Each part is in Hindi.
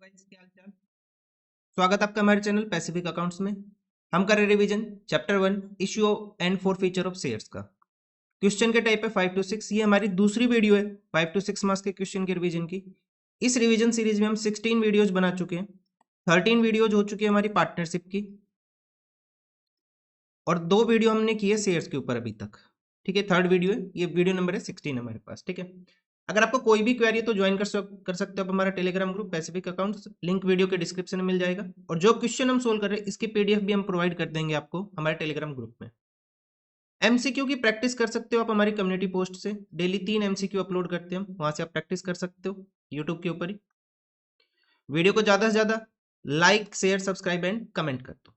गाइस, क्या हाल चाल। स्वागत आपका हमारे चैनल पैसिफिक अकाउंट्स में। हम कर रहे revision chapter 1 issue and for feature of shares का। क्वेश्चन के टाइप है 5 to 6। ये हमारी दूसरी वीडियो है 5 to 6 मार्क्स के क्वेश्चन के रिवीजन की। इस रिवीजन सीरीज में हम 16 वीडियोज बना चुके हैं। 13 वीडियोज हो चुकी है हमारी पार्टनरशिप की और 2 वीडियो हमने की है शेयर्स के ऊपर अभी तक। ठीक है, थर्ड वीडियो है, ये वीडियो नंबर है 16 हमारे पास। ठीक है, अगर आपको कोई भी क्वेरी है तो ज्वाइन कर सकते हो आप हमारा Telegram group Pacific accounts, link video के डिस्क्रिप्शन में मिल जाएगा। और जो क्वेश्चन हम सोल्व कर रहे हैं इसकी पीडीएफ भी हम प्रोवाइड कर देंगे आपको हमारे टेलीग्राम ग्रुप में। एमसीक्यू की प्रैक्टिस कर सकते हो आप हमारी कम्युनिटी पोस्ट से। डेली 3 एमसीक्यू अपलोड करते हैं हम, वहां से आप प्रैक्टिस कर सकते हो यूट्यूब के ऊपर ही। वीडियो को ज्यादा से ज्यादा like share subscribe and comment कर दो।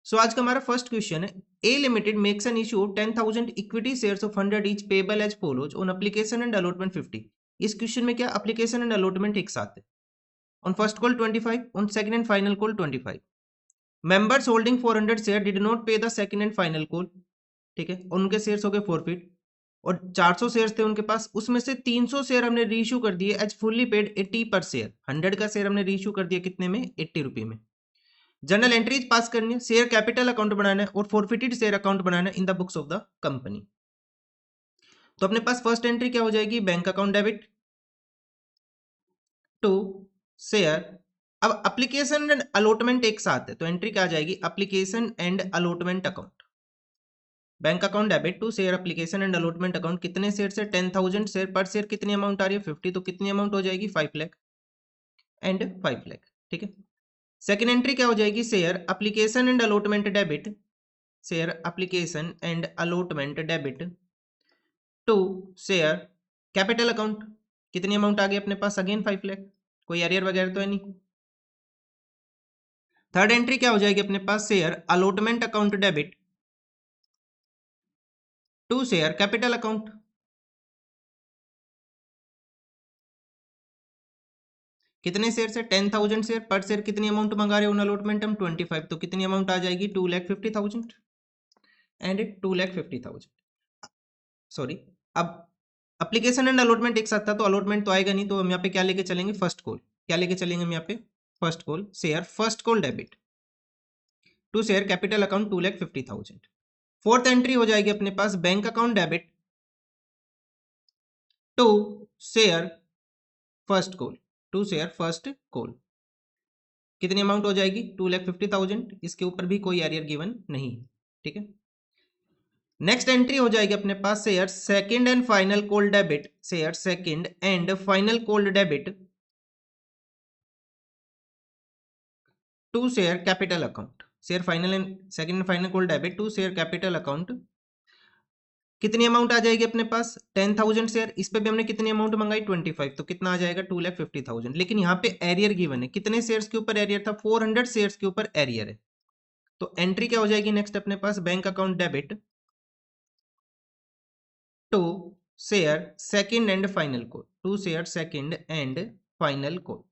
सो आज का हमारा फर्स्ट क्वेश्चन है, A limited makes an issue 10,000 equity shares of 100 each payable as follows on application and allotment 50। इस क्वेश्चन में क्या एप्लीकेशन एंड अलॉटमेंट एक साथ है। On first call 25, on second and final call 25। Members holding 400 share did not pay the second and final call. ठीक है, और उनके शेयर्स हो गए फॉरफिट और 400 शेयर्स थे उनके पास, उसमें से 300 शेयर हमने रीइश्यू कर दिए एज फुल्ली पेड 80 पर शेयर। 100 का शेयर हमने रीइश्यू कर दिया कितने में, 80 रुपए में। जनरल एंट्रीज पास करनी है, शेयर कैपिटल अकाउंट बनाना है और फॉरफिटेड शेयर अकाउंट बनाना है in the books of the company. तो अपने पास फर्स्ट एंट्री क्या हो जाएगी, bank account debit to share. अब एप्लीकेशन एंड अलॉटमेंट एक साथ है तो एंट्री क्या आ जाएगी, application and allotment account. Bank account debit to share application and allotment account. कितने शेयर से, 10,000 शेयर। पर शेयर कितनी अमाउंट आ रही है, 50, तो कितनी अमाउंट हो जाएगी, 5 लाख एंड 5 लाख। ठीक है, सेकेंड एंट्री क्या हो जाएगी, share application and allotment debit, share application and allotment debit to share capital account. कितनी अमाउंट आ गई अपने पास, अगेन 5 लाख। कोई एरियर वगैरह तो है नहीं। थर्ड एंट्री क्या हो जाएगी अपने पास, share allotment account debit to share capital account. कितने शेयर से, 10,000 शेयर। पर शेयर कितनी अमाउंट मंगा रहे हो अलॉटमेंट हम, 25, तो कितनी अमाउंट आ जाएगी, 2,50,000 एंड 2,50,000। सॉरी, अब एप्लीकेशन एंड अलॉटमेंट एक साथ था तो अलॉटमेंट तो आएगा नहीं, तो हम यहाँ पे क्या लेके चलेंगे, फर्स्ट कॉल। क्या लेके चलेंगे हम यहाँ पे, first call, share first call debit to share capital account 2,50,000। Fourth entry हो जाएगी अपने पास bank account debit to share first call, to share first call. कितनी अमाउंट हो जाएगी, 2,50,000। इसके ऊपर भी कोई एरियर गिवन नहीं है। ठीक है, नेक्स्ट एंट्री हो जाएगी अपने पास share second and final call debit, share second and final call debit to share capital account, share final and second and final call debit to share capital account. कितनी अमाउंट आ जाएगी अपने पास, 10,000 शेयर। इस पे भी हमने कितनी अमाउंट मंगाई, 25, तो कितना आ जाएगा, 2,50,000। लेकिन यहाँ पे एरियर गिवन है, कितने शेयर्स के ऊपर एरियर था, 400 शेयर्स के ऊपर एरियर है। तो एंट्री क्या हो जाएगी नेक्स्ट अपने पास, bank account debit to share second and final call, to share second and final call.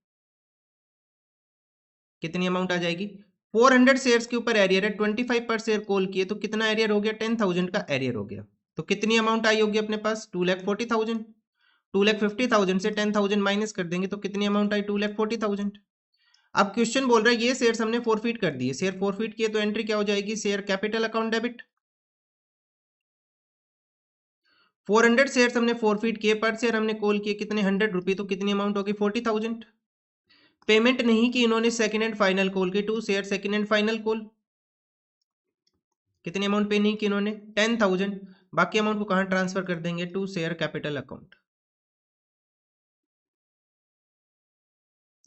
कितनी अमाउंट आ जाएगी, 400 शेयर्स के ऊपर एरियर है, 25 पर शेयर कॉल किए तो कितना एरियर हो गया, 10,000 का एरियर हो गया। तो कितनी अमाउंट आई होगी अपने पास, 2,40,000। 2,50,000 से 10,000 माइनस कर देंगे तो कितनी अमाउंट आई, 2,40,000। अब क्वेश्चन बोल रहा है ये शेयर्स हमने फॉरफिट कर दिए, शेयर फॉरफिट किए तो एंट्री क्या हो जाएगी, share capital account debit. 400 shares हमने फॉरफिट किए, पर शेयर हमने कॉल किए कितने, 100 रुपए, तो कितनी अमाउंट होगी, 40,000। पेमेंट नहीं की इन्होंने सेकंड एंड फाइनल कॉल की, to share second and final call. कितनी अमाउंट पे नहीं की इन्होंने, 10,000। बाकी अमाउंट को कहां ट्रांसफर कर देंगे, to share capital account,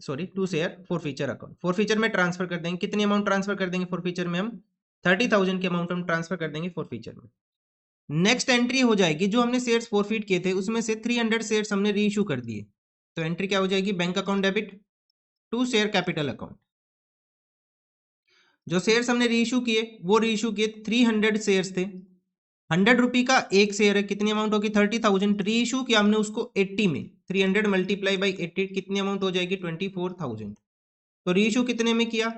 sorry to share forfeiture account. Forfeiture में ट्रांसफर कर देंगे, कितनी अमाउंट ट्रांसफर कर देंगे फॉरफीचर में हम, 30,000 की अमाउंट हम ट्रांसफर कर देंगे फॉरफीचर में। नेक्स्ट एंट्री हो जाएगी, जो हमने शेयर्स फॉरफिट किए थे उसमें से 300 शेयर्स हमने रीइश्यू कर दिए, तो एंट्री क्या हो जाएगी, bank account debit to share capital account. जो शेयर्स हमने रीइश्यू किए वो रीइश्यू किए 300 शेयर्स थे, 100 रुपी का एक शेयर है, कितनी अमाउंट होगी, 30,000। रीइश्यू किया हमने उसको 80 में, 300 मल्टीप्लाई बाई 80, कितनी अमाउंट हो जाएगी, 24,000। तो रीइश्यू कितने में किया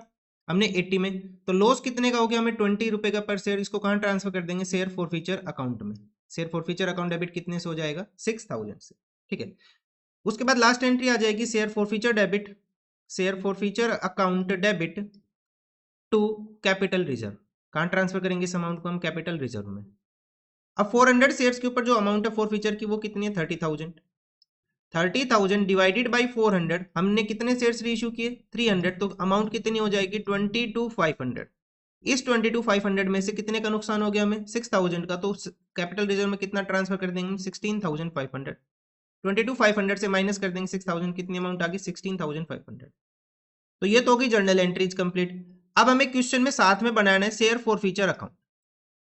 हमने, 80 में। तो लॉस कितने का हो गया हमें, 20 रुपए का पर शेयर। इसको कहां ट्रांसफर कर देंगे, शेयर फॉरफीचर अकाउंट में। शेयर फॉरफीचर अकाउंट डेबिट कितने से हो जाएगा, 6,000 से। ठीक है, उसके बाद लास्ट एंट्री आ जाएगी share forfeiture debit share forfeiture account debit to capital reserve. कहाँ ट्रांसफर करेंगे इस अमाउंट को हम? कैपिटल रिजर्व में। अब 400 शेयर्स के ऊपर जो अमाउंट है फॉरफीचर की वो कितनी है? 30,000। 30,000 डिवाइडेड बाई 400, हमने कितने शेयर्स रीइश्यू किए? 300, तो अमाउंट कितनी हो जाएगी? 22,500। इस 22,500 में से कितने का नुकसान हो गया हमें? 6,000 का। तो कैपिटल रिजर्व में कितना ट्रांसफर कर देंगे? 16,500। 22,500 से माइनस कर देंगे 6,000, कितनी अमाउंट आ गई? 16,500। तो ये तो होगी जर्नल एंट्रीज कंप्लीट। अब हमें क्वेश्चन में साथ में बनाना है share forfeiture account.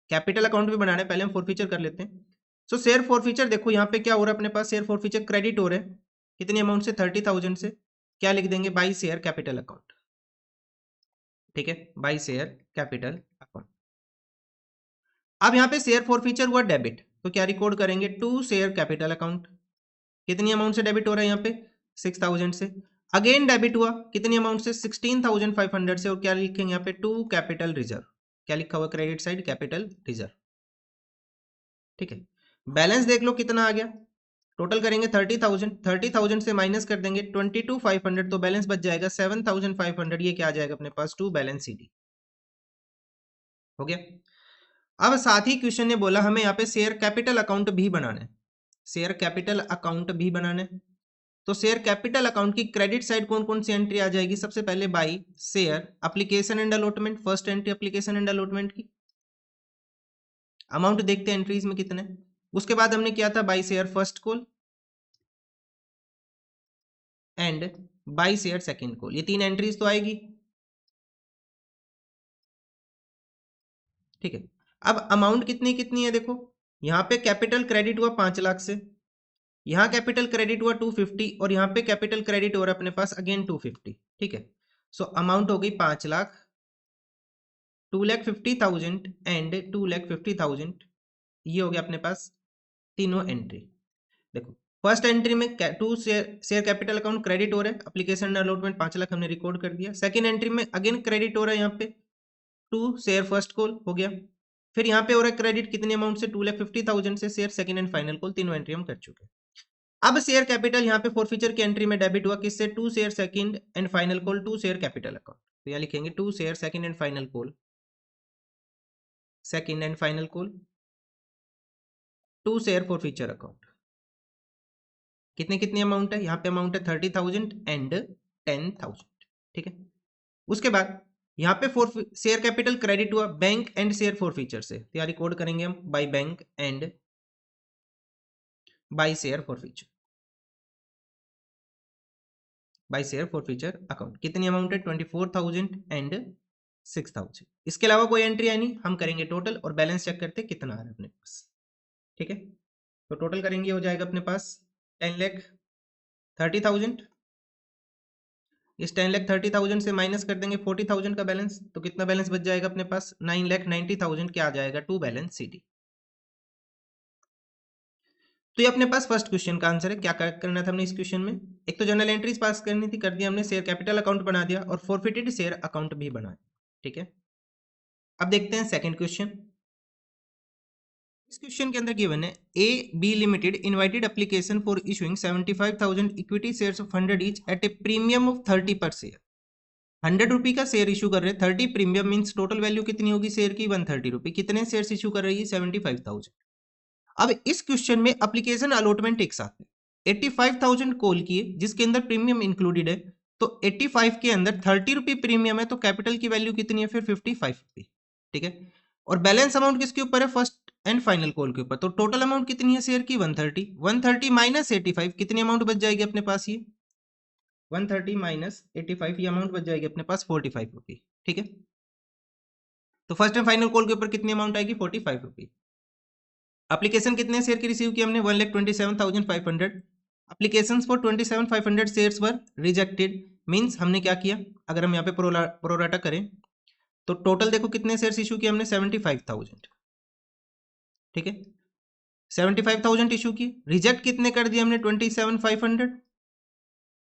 Capital account भी बनाना है, पहले हम फॉरफीचर कर लेते हैं। सो शेयर फॉरफीचर देखो यहाँ पे क्या हो रहा है अपने पास? शेयर फॉरफीचर क्रेडिट हो रहा है कितनी अमाउंट से? 30,000 से। क्या लिख देंगे? By share capital account. ठीक है, बाई शेयर कैपिटल अकाउंट। अब यहाँ पे शेयर फॉरफीचर हुआ डेबिट, तो क्या रिकॉर्ड करेंगे? To share capital account. कितनी अमाउंट से डेबिट हो रहा है यहाँ पे? 6,000 से। अगेन डेबिट हुआ कितनी अमाउंट से? 16,500 से। और क्या लिखेंगे यहाँ पे? To capital reserve. क्या लिखा हुआ क्रेडिट साइड? Capital reserve. ठीक है, बैलेंस देख लो कितना आ गया। टोटल करेंगे 30,000, 30,000 से माइनस कर देंगे 22,500, तो बैलेंस बच जाएगा 7,500। ये क्या आ जाएगा अपने पास? To balance sheet. हो गया। अब साथ ही क्वेश्चन ने बोला हमें यहाँ पे शेयर कैपिटल अकाउंट भी बनाना है। शेयर कैपिटल अकाउंट भी बनाना है। तो शेयर कैपिटल अकाउंट की क्रेडिट साइड कौन कौन सी एंट्री आ जाएगी? सबसे पहले by share application and allotment. First entry application and allotment की अमाउंट देखते हैं एंट्रीज में कितने। उसके बाद हमने किया था by share first call and by share second call. ये तीन एंट्रीज तो आएगी। ठीक है, अब अमाउंट कितनी कितनी है देखो। यहाँ पे कैपिटल क्रेडिट हुआ 5 लाख से, यहाँ कैपिटल क्रेडिट हुआ 250, और यहाँ पे कैपिटल क्रेडिट हो रहा है अपने पास अगेन 250। ठीक है, सो अमाउंट हो गई 5 लाख, 2,50,000 एंड 2,50,000। ये हो गया अपने पास तीनों एंट्री। देखो फर्स्ट एंट्री में to share capital account credit हो रहा है, एप्लीकेशन अलॉटमेंट 5 लाख हमने रिकॉर्ड कर दिया। सेकंड एंट्री में अगेन क्रेडिट हो रहा है यहाँ पे टू शेयर फर्स्ट कॉल हो गया। फिर यहाँ पे हो रहा है क्रेडिट कितने अमाउंट से? 2,50,000 से share second and final call. तीनों एंट्री हम कर चुके हैं। अब शेयर कैपिटल यहाँ पे फॉरफीचर की एंट्री में डेबिट हुआ किससे? To share second and final call to share capital account. तो यहाँ लिखेंगे to share second and final call, second and final call to share forfeiture account. कितने कितनी अमाउंट है? यहाँ पे अमाउंट है 30,000 एंड 10,000। ठीक है, उसके बाद यहाँ पे फोर शेयर कैपिटल क्रेडिट हुआ बैंक एंड शेयर फॉरफीचर से, तो यहाँ रिकॉर्ड करेंगे हम by bank and by share forfeiture, by share forfeiture account. कितनी अमाउंट है? 24,000 एंड 6,000। इसके अलावा कोई एंट्री है नहीं, हम करेंगे टोटल और बैलेंस चेक करते कितना आ रहा है अपने पास। ठीक है, तो टोटल करेंगे हो जाएगा अपने पास 10,30,000। इस 10,30,000 से माइनस कर देंगे 40,000 का बैलेंस, तो कितना बैलेंस बच जाएगा अपने पास? 9,90,000। क्या आ जाएगा? To balance sheet. तो ये अपने पास फर्स्ट क्वेश्चन का आंसर है। क्या करना था हमने इस क्वेश्चन में? एक तो जनरल एंट्रीज पास करनी थी, कर दिया हमने। शेयर कैपिटल अकाउंट बना दिया और फॉरफिटेड शेयर अकाउंट भी बनाया। ठीक है, अब देखते हैं सेकंड क्वेश्चन। इस क्वेश्चन के अंदर गिवन है A B limited invited application for issuing 75,000 equity shares of 100 each at a premium of 30 per share. 100 रुपी का शेयर इशू कर रहे हैं, 30 प्रीमियम मींस टोटल वैल्यू कितनी होगी शेयर की? 130 रुपी। कितने शेयर्स इशू कर रही है? 75,000। अब इस क्वेश्चन में एप्लीकेशन अलॉटमेंट एक साथ है। 85,000 कॉल किए जिसके अंदर प्रीमियम इंक्लूडेड है, तो 85 के अंदर 30 रुपी प्रीमियम है, तो कैपिटल की वैल्यू कितनी है फिर? 55 रुपी। ठीक है, और बैलेंस अमाउंट किसके ऊपर है? फर्स्ट एंड फाइनल कॉल के ऊपर। तो टोटल अमाउंट कितनी है शेयर की? 130। 130 माइनस 85, कितनी अमाउंट बच जाएगी अपने पास? ये 130 माइनस 85, ये अमाउंट बच जाएगी अपने पास 45 रुपी। ठीक है, तो फर्स्ट एंड फाइनल कॉल के ऊपर कितनी अमाउंट आएगी? 45 रुपी। एप्लीकेशन कितने शेयर की रिसीव की हमने? 1,27,500। Applications for 27,500 shares were rejected. Means हमने क्या किया, अगर हम यहाँ पे प्रोराटा करें तो टोटल देखो कितने शेयर्स इशू किए हमने? 75,000। ठीक है, 75,000 इशू किए, रिजेक्ट कितने कर दिए हमने? 27,500।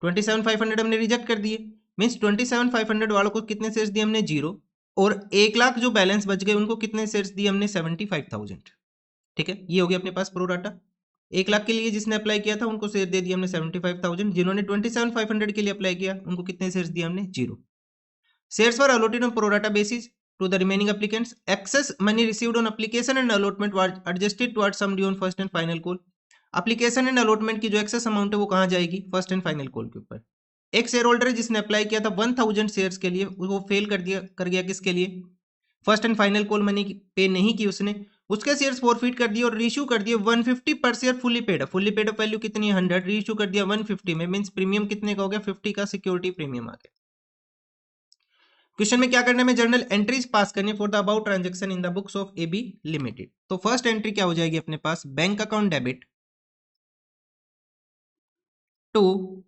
27,500 हमने रिजेक्ट कर दिए, मींस 27,500 वालों को कितने शेयर्स दिए हमने? 0। और 1 लाख जो बैलेंस बच गए उनको कितने शेयर्स दिए हमने? 75,000। ठीक है, ये हो गया अपने पास प्रोराटा। 1 लाख के लिए जिसने अप्लाई किया था उनको शेयर दे दिया हमने 75,000। जिन्होंने 27,500 के लिए अप्लाई किया उनको कितने शेयर्स दिए हमने? 0। Shares were allotted on pro rata basis to the remaining applicants. Excess money received on application and allotment was adjusted towards sum due on first and final call. Application and allotment की जो एक्सेस अमाउंट है वो कहाँ जाएगी? फर्स्ट एंड फाइनल कॉल के ऊपर। एक शेयर होल्डर है जिसने अप्लाई किया था 1000 शेयर्स के लिए, वो फेल कर गया किसके लिए? First and final call money पे नहीं की उसने, उसके शेयर्स फॉरफिट कर दिए और रीइश्यू कर दिए 150 पर share fully paid. Fully paid value कितनी है? 100। रीइश्यू कर दिया 150 में, मींस प्रीमियम कितने का हो गया? 50 का सिक्योरिटी प्रीमियम आ गया। क्वेश्चन में क्या करना है? जर्नल एंट्रीज पास करनी for the about transaction in the books of AB limited. तो फर्स्ट एंट्री क्या हो जाएगी अपने पास? Bank account debit to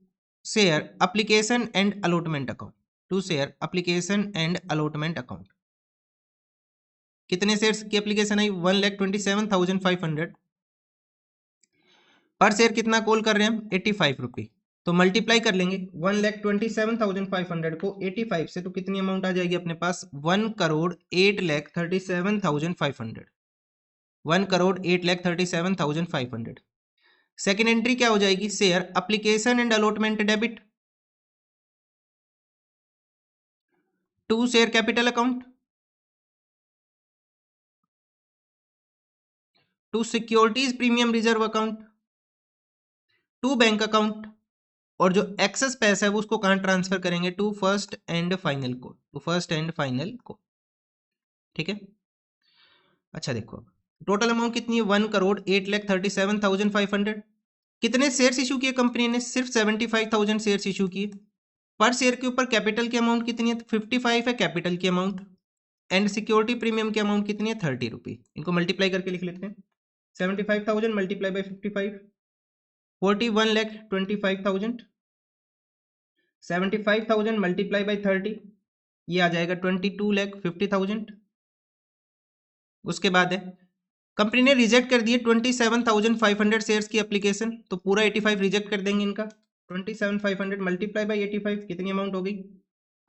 share application and allotment account, to share application and allotment account. कितने शेयर्स की एप्लीकेशन आई? 1,27,500। पर शेयर कितना कॉल कर रहे हैं हम? 85 रुपये। तो मल्टीप्लाई कर लेंगे 1,27,500 को 85 से, तो कितनी अमाउंट आ जाएगी अपने पास? 1,08,37,500। 1,08,37,500। सेकेंड एंट्री क्या हो जाएगी? Share application and allotment debit to share capital account to securities premium reserve account to bank account, और जो एक्सेस पैसा है वो उसको कहां ट्रांसफर करेंगे? टू फर्स्ट एंड फाइनल को, टू फर्स्ट एंड फाइनल को। ठीक है, अच्छा देखो टोटल अमाउंट कितनी है? 1,08,37,500। कितने शेयर्स इशू किए कंपनी ने? सिर्फ 75,000 शेयर्स इशू किए। पर शेयर के ऊपर कैपिटल की अमाउंट कितनी है? 55 है कैपिटल की अमाउंट, एंड सिक्योरिटी प्रीमियम की अमाउंट कितनी है? 30 रुपये। इनको मल्टीप्लाई करके लिख लेते हैं। 75,000 मल्टीप्लाई बाई 55, 41,25,000। 75,000 मल्टीप्लाई बाई 30, ये आ जाएगा 22,50,000। उसके बाद है कंपनी ने रिजेक्ट कर दिए 27,500 शेयर्स की एप्लीकेशन, तो पूरा 85 रिजेक्ट कर देंगे इनका। 27,500 मल्टीप्लाई बाई 85 कितनी अमाउंट हो गई?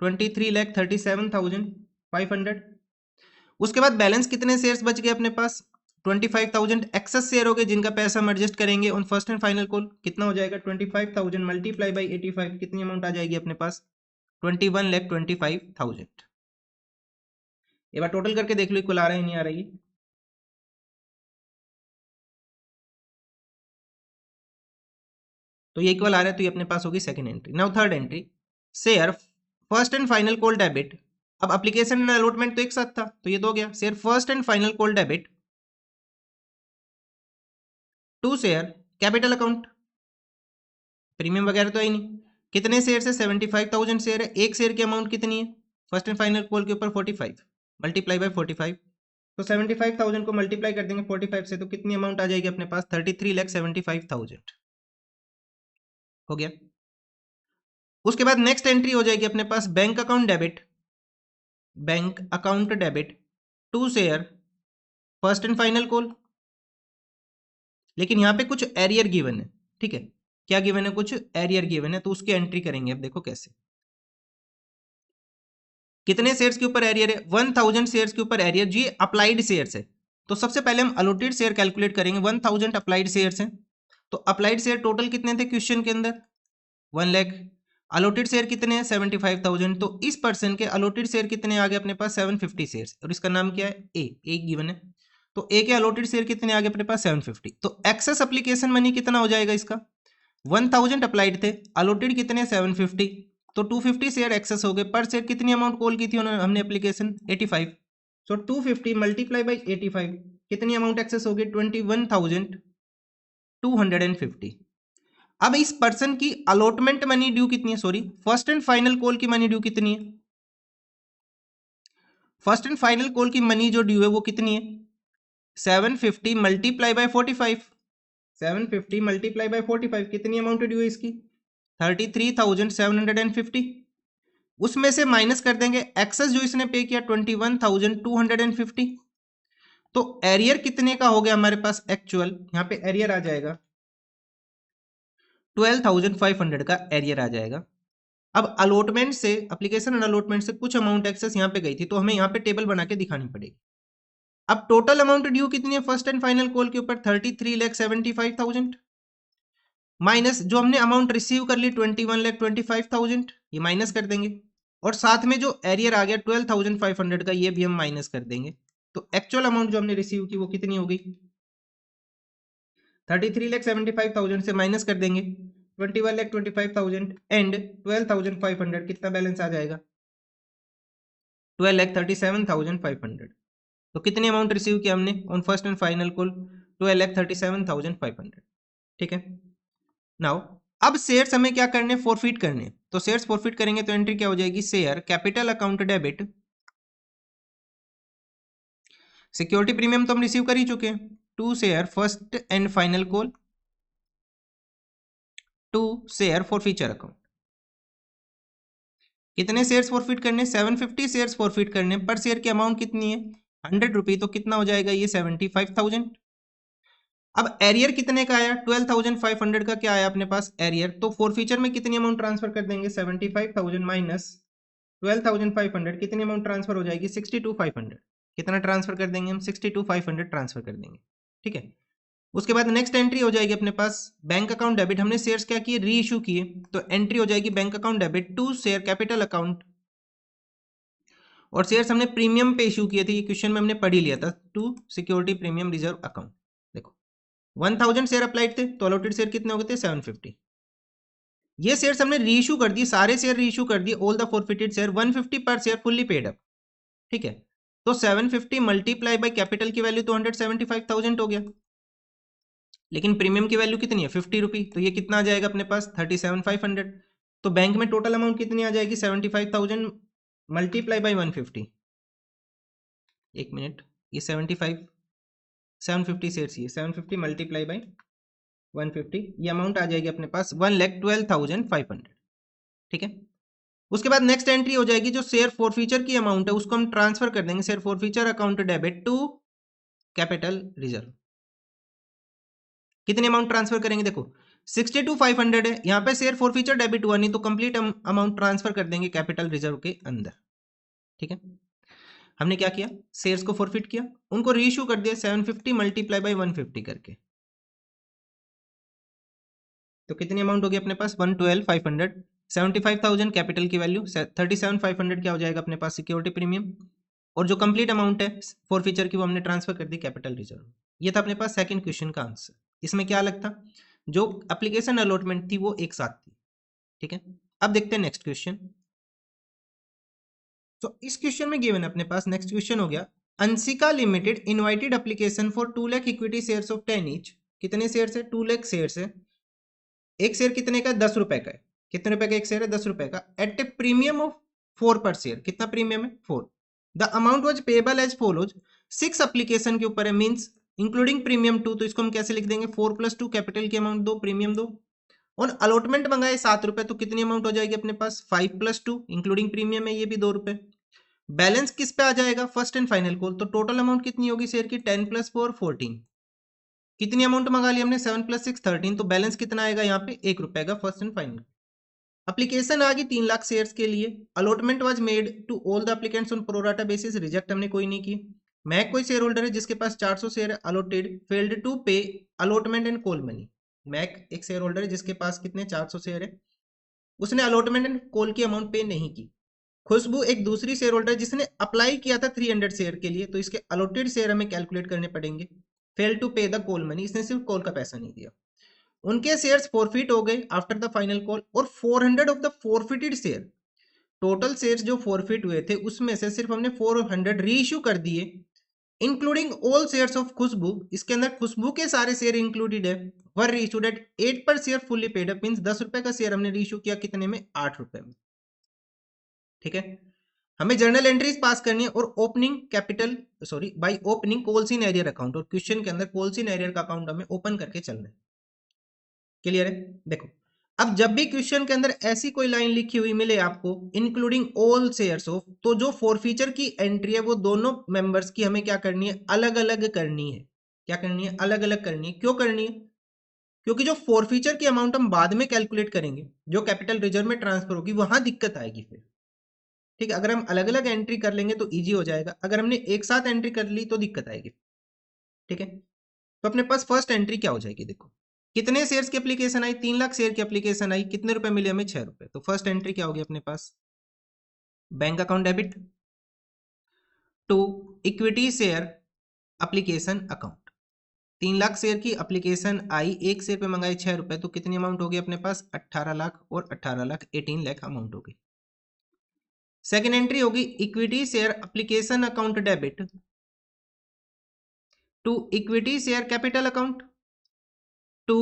23,37,500। उसके बाद बैलेंस कितने शेयर्स बच गए अपने पास? 25,000 एक्सेस शेयर हो गए जिनका पैसा हम एडजस्ट करेंगे on first and final call. कितना हो जाएगा? 25,000 मल्टीप्लाई बाई 85, कितनी अमाउंट आ जाएगी अपने पास? 21,25,000। एक बार टोटल करके देख लो इक्वल आ रहा है नहीं आ रही है। तो ये इक्वल आ रहा है, तो ये अपने पास होगी second entry. Now third entry, share first and final call debit. अब एप्लीकेशन एंड अलॉटमेंट तो एक साथ था तो ये तो हो गया। Share first and final call debit to share capital account, premium वगैरह तो है ही नहीं। कितने शेयर है? 75,000 शेयर है। एक शेयर की अमाउंट कितनी है फर्स्ट एंड फाइनल कॉल के ऊपर? 45 मल्टीप्लाई बाई 45, तो 75,000 को मल्टीप्लाई कर देंगे 45 से, तो कितनी अमाउंट आ जाएगी अपने पास? 33,75,000 हो गया। उसके बाद नेक्स्ट एंट्री हो जाएगी अपने पास bank account debit, bank account debit to share first and final call. लेकिन यहां पे कुछ एरियर गिवन है, ठीक है। क्या गिवन है? कुछ एरियर गिवन है, तो उसकी एंट्री करेंगे। अब देखो कैसे। कितने शेयर्स के ऊपर एरियर है? 1000 शेयर्स के ऊपर एरियर जी, अप्लाइड शेयर्स है। तो सबसे पहले हम अलॉटेड शेयर कैलकुलेट करेंगे। 1000 अप्लाइड शेयर्स हैं, तो अप्लाइड शेयर टोटल कितने थे क्वेश्चन के अंदर? 1 लाख। अलॉटेड शेयर कितने हैं? 75,000। तो इस पर्सन के अलॉटेड शेयर कितने आ गए अपने पास? 750 शेयर्स, और इसका नाम क्या है? ए गिवन है। तो ए के अलॉटेड शेयर कितने आ गए अपने पास? 750। तो एक्सेस एप्लीकेशन मनी कितना हो जाएगा इसका? 1000 अप्लाइड थे, अलॉटेड कितने? 750, तो 250 शेयर एक्सेस हो गए। पर शेयर कितनी अमाउंट कॉल की थी हमने एप्लीकेशन? 85। सो 250 मल्टीप्लाई बाई 85, कितनी अमाउंट एक्सेस हो गई? 21,250। अब इस पर्सन की अलॉटमेंट मनी ड्यू कितनी है? Sorry, first and final call की मनी ड्यू कितनी है? फर्स्ट एंड फाइनल कॉल की मनी जो ड्यू है वो कितनी है? 750 मल्टीप्लाई बाय 45, 750 मल्टीप्लाई बाय 45, कितनी अमाउंट ड्यू है इसकी? 33,750। उसमें से माइनस कर देंगे एक्सेस जो इसने पे किया 21,250। तो एरियर कितने का हो गया हमारे पास? एक्चुअल यहां पे एरियर आ जाएगा 12,500 का एरियर आ जाएगा। अब अलॉटमेंट से, एप्लीकेशन एंड अलॉटमेंट से कुछ अमाउंट एक्सेस यहाँ पे गई थी, तो हमें यहाँ पे टेबल बना के दिखानी पड़ेगी। अब टोटल अमाउंट ड्यू कितनी है फर्स्ट एंड फाइनल कॉल के ऊपर 33,75,000 माइनस जो हमने अमाउंट रिसीव कर ली 21,25,000 ये माइनस कर देंगे और साथ में जो एरियर आ गया 12,500 का ये भी हम माइनस कर देंगे। तो एक्चुअल अमाउंट जो हमने रिसीव की वो कितनी हो गई 33,75,000 से माइनस कर देंगे 21,25,000 एंड 12,500 कितना बैलेंस आ जाएगा 12,37,500। तो कितनी अमाउंट रिसीव किया हमने on first and final call 12,37,500। ठीक है। नाउ अब शेयर्स हमें क्या करने फॉरफिट करने, तो शेयर्स फॉरफिट करेंगे तो एंट्री क्या हो जाएगी share capital account debit, security premium तो हम रिसीव कर ही चुके हैं, to share first and final call to share forfeiture account. कितने शेयर्स फॉरफिट करने 750 शेयर्स फॉरफिट करने, पर शेयर की अमाउंट कितनी है 100 रुपये, तो कितना हो जाएगा ये 75,000। अब एरियर कितने का आया 12,500 का क्या आया अपने पास एरियर, तो फॉरफीचर में कितनी अमाउंट ट्रांसफर कर देंगे 75,000 माइनस 12,500 कितनी अमाउंट ट्रांसफर हो जाएगी 62,500। कितना ट्रांसफर कर देंगे हम 62,500 ट्रांसफर कर देंगे। ठीक है। उसके बाद नेक्स्ट एंट्री हो जाएगी अपने पास बैंक अकाउंट डेबिट, हमने शेयर्स क्या किए री इशू किए, तो एंट्री हो जाएगी bank account debit to share capital account, और शेयर्स हमने प्रीमियम पे इशू किए थे, ये क्वेश्चन में हमने पढ़ ही लिया था, to security premium reserve account. देखो 1000 शेयर अप्लाइड थे तो अलॉटेड शेयर कितने हो गए थे 750। ये शेयर्स हमने री इशू कर दिए, सारे शेयर री इशू कर दिए, ऑल द फॉरफिटेड शेयर 150 पर शेयर फुल्ली पेड अप। ठीक है। तो 750 मल्टीप्लाई बाय कैपिटल की वैल्यू तो 175,000 हो गया, लेकिन प्रीमियम की वैल्यू कितनी है 50 रुपी, तो ये कितना आ जाएगा अपने पास 37,500। तो बैंक में टोटल अमाउंट कितनी आ जाएगी 75,000 मल्टीप्लाई बाई 150। एक मिनट, ये 750 शेयर्स, ये 750 मल्टीप्लाई बाई 150, ये अमाउंट आ जाएगी अपने पास 1,12,500। ठीक है। उसके बाद नेक्स्ट एंट्री हो जाएगी जो शेयर फॉरफीचर की अमाउंट है उसको हम ट्रांसफर कर देंगे share forfeiture account debit to capital reserve. कितनी अमाउंट ट्रांसफर करेंगे देखो 62,500 है, यहाँ पे शेयर फॉरफीचर डेबिट हुआ नहीं तो कंप्लीट अमाउंट ट्रांसफर कर देंगे कैपिटल रिजर्व के अंदर। ठीक है। हमने क्या किया शेयर्स को फॉरफिट किया, उनको रीइश्यू कर दिया 750 मल्टीप्लाई बाई 150 करके, तो कितनी अमाउंट होगी अपने पास 112,500। 75,000 कैपिटल की वैल्यू, 37,500 क्या हो जाएगा अपने पास सिक्योरिटी प्रीमियम, और जो कंप्लीट अमाउंट है फॉरफीचर की वो हमने ट्रांसफर कर दी कैपिटल रिजर्व। ये था अपने पास सेकंड क्वेश्चन का आंसर। इसमें क्या लगता जो एप्लीकेशन अलॉटमेंट थी वो एक साथ थी। ठीक है। अब देखते हैं नेक्स्ट क्वेश्चन। तो इस क्वेश्चन में गिवन है अपने पास नेक्स्ट क्वेश्चन हो गया Anshika limited invited application for 2 lakh equity shares of 10 each. कितने शेयर्स है 2 लाख शेयर्स है, एक शेयर कितने का 10 रुपए का है, कितने रुपए का एक शेयर है 10 रुपए का, एट ए प्रीमियम ऑफ 4 पर शेयर, कितना प्रीमियम है 4। The amount was payable as follows, 6 application के ऊपर है मींस इंक्लूडिंग प्रीमियम 2, तो इसको हम कैसे लिख देंगे 4 + 2 कैपिटल की अमाउंट 2 प्रीमियम 2, और अलॉटमेंट मंगाए 7 रुपए, तो कितनी अमाउंट हो जाएगी अपने पास 5 + 2 इंक्लूडिंग प्रीमियम है ये भी 2 रुपए। बैलेंस किस पे आ जाएगा फर्स्ट एंड फाइनल कॉल, तो टोटल अमाउंट कितनी होगी शेयर की 10 + 4 14। कितनी अमाउंट मंगा ली हमने 7 + 6 13, तो बैलेंस कितना आएगा यहाँ पे 1 रुपए का फर्स्ट एंड फाइनल। एप्लीकेशन आ गई 3 लाख शेयर्स के लिए, allotment was made to all the applicants on pro rata basis, reject हमने कोई नहीं की। मैक कोई शेयर होल्डर है जिसके पास 400 share allotted, failed to pay allotment and call money. मैक एक शेयर होल्डर है जिसके पास कितने 400 शेयर है, उसने अलॉटमेंट एंड कॉल की अमाउंट पे नहीं की। खुशबू एक दूसरी शेयर होल्डर जिसने अप्लाई किया था 300 शेयर के लिए, तो इसके अलॉटेड शेयर हमें कैलकुलेट करने पड़ेंगे। फेल टू पे द कॉल मनी, इसने सिर्फ कॉल का पैसा नहीं दिया। उनके शेयर्स फॉरफिट हो गए आफ्टर द फाइनल कॉल, और 400 of the forfeited share, total shares जो फॉरफिट हुए थे उसमें से सिर्फ हमने 400 री इश्यू कर दिए, इंक्लूडिंग ऑल शेयर्स ऑफ खुशबू, इसके अंदर खुशबू के सारे शेयर इंक्लूडेड है, वर री इश्यूड एट 8 पर share fully paid up, means 10 रुपए का शेयर हमने री इश्यू किया कितने में 8 रुपए में। ठीक है। हमें जर्नल एंट्रीज पास करनी है और opening capital by opening calls in arrear account, और क्वेश्चन के अंदर कॉल्स इन एरियर का अकाउंट हमें ओपन करके चलना है। क्लियर है। देखो अब जब भी क्वेश्चन के अंदर ऐसी कोई लाइन लिखी हुई मिले आपको इंक्लूडिंग ऑल शेयर्स ऑफ, तो जो फॉरफीचर की एंट्री है वो दोनों मेंबर्स की हमें क्या करनी है अलग अलग करनी है। क्या करनी है अलग अलग करनी है। क्यों करनी है, क्योंकि जो फॉरफीचर की अमाउंट हम बाद में कैलकुलेट करेंगे जो कैपिटल रिजर्व में ट्रांसफर होगी वहां दिक्कत आएगी फिर। ठीक है, अगर हम अलग अलग एंट्री कर लेंगे तो इजी हो जाएगा, अगर हमने एक साथ एंट्री कर ली तो दिक्कत आएगी। ठीक है, तो अपने पास फर्स्ट एंट्री क्या हो जाएगी, देखो कितने शेयर्स की एप्लीकेशन आई, 3 लाख शेयर की एप्लीकेशन आई, कितने रुपए मिले हमें, 6 रुपए। तो फर्स्ट एंट्री क्या होगी अपने पास, bank account debit to equity share application account. 3 lakh share की एप्लीकेशन आई, एक शेयर पे मंगाए 6 रुपए, तो कितनी अमाउंट होगी अपने पास, 18 लाख, और 18 लाख 18 लाख अमाउंट होगी। सेकेंड एंट्री होगी equity share application account debit to equity share capital account to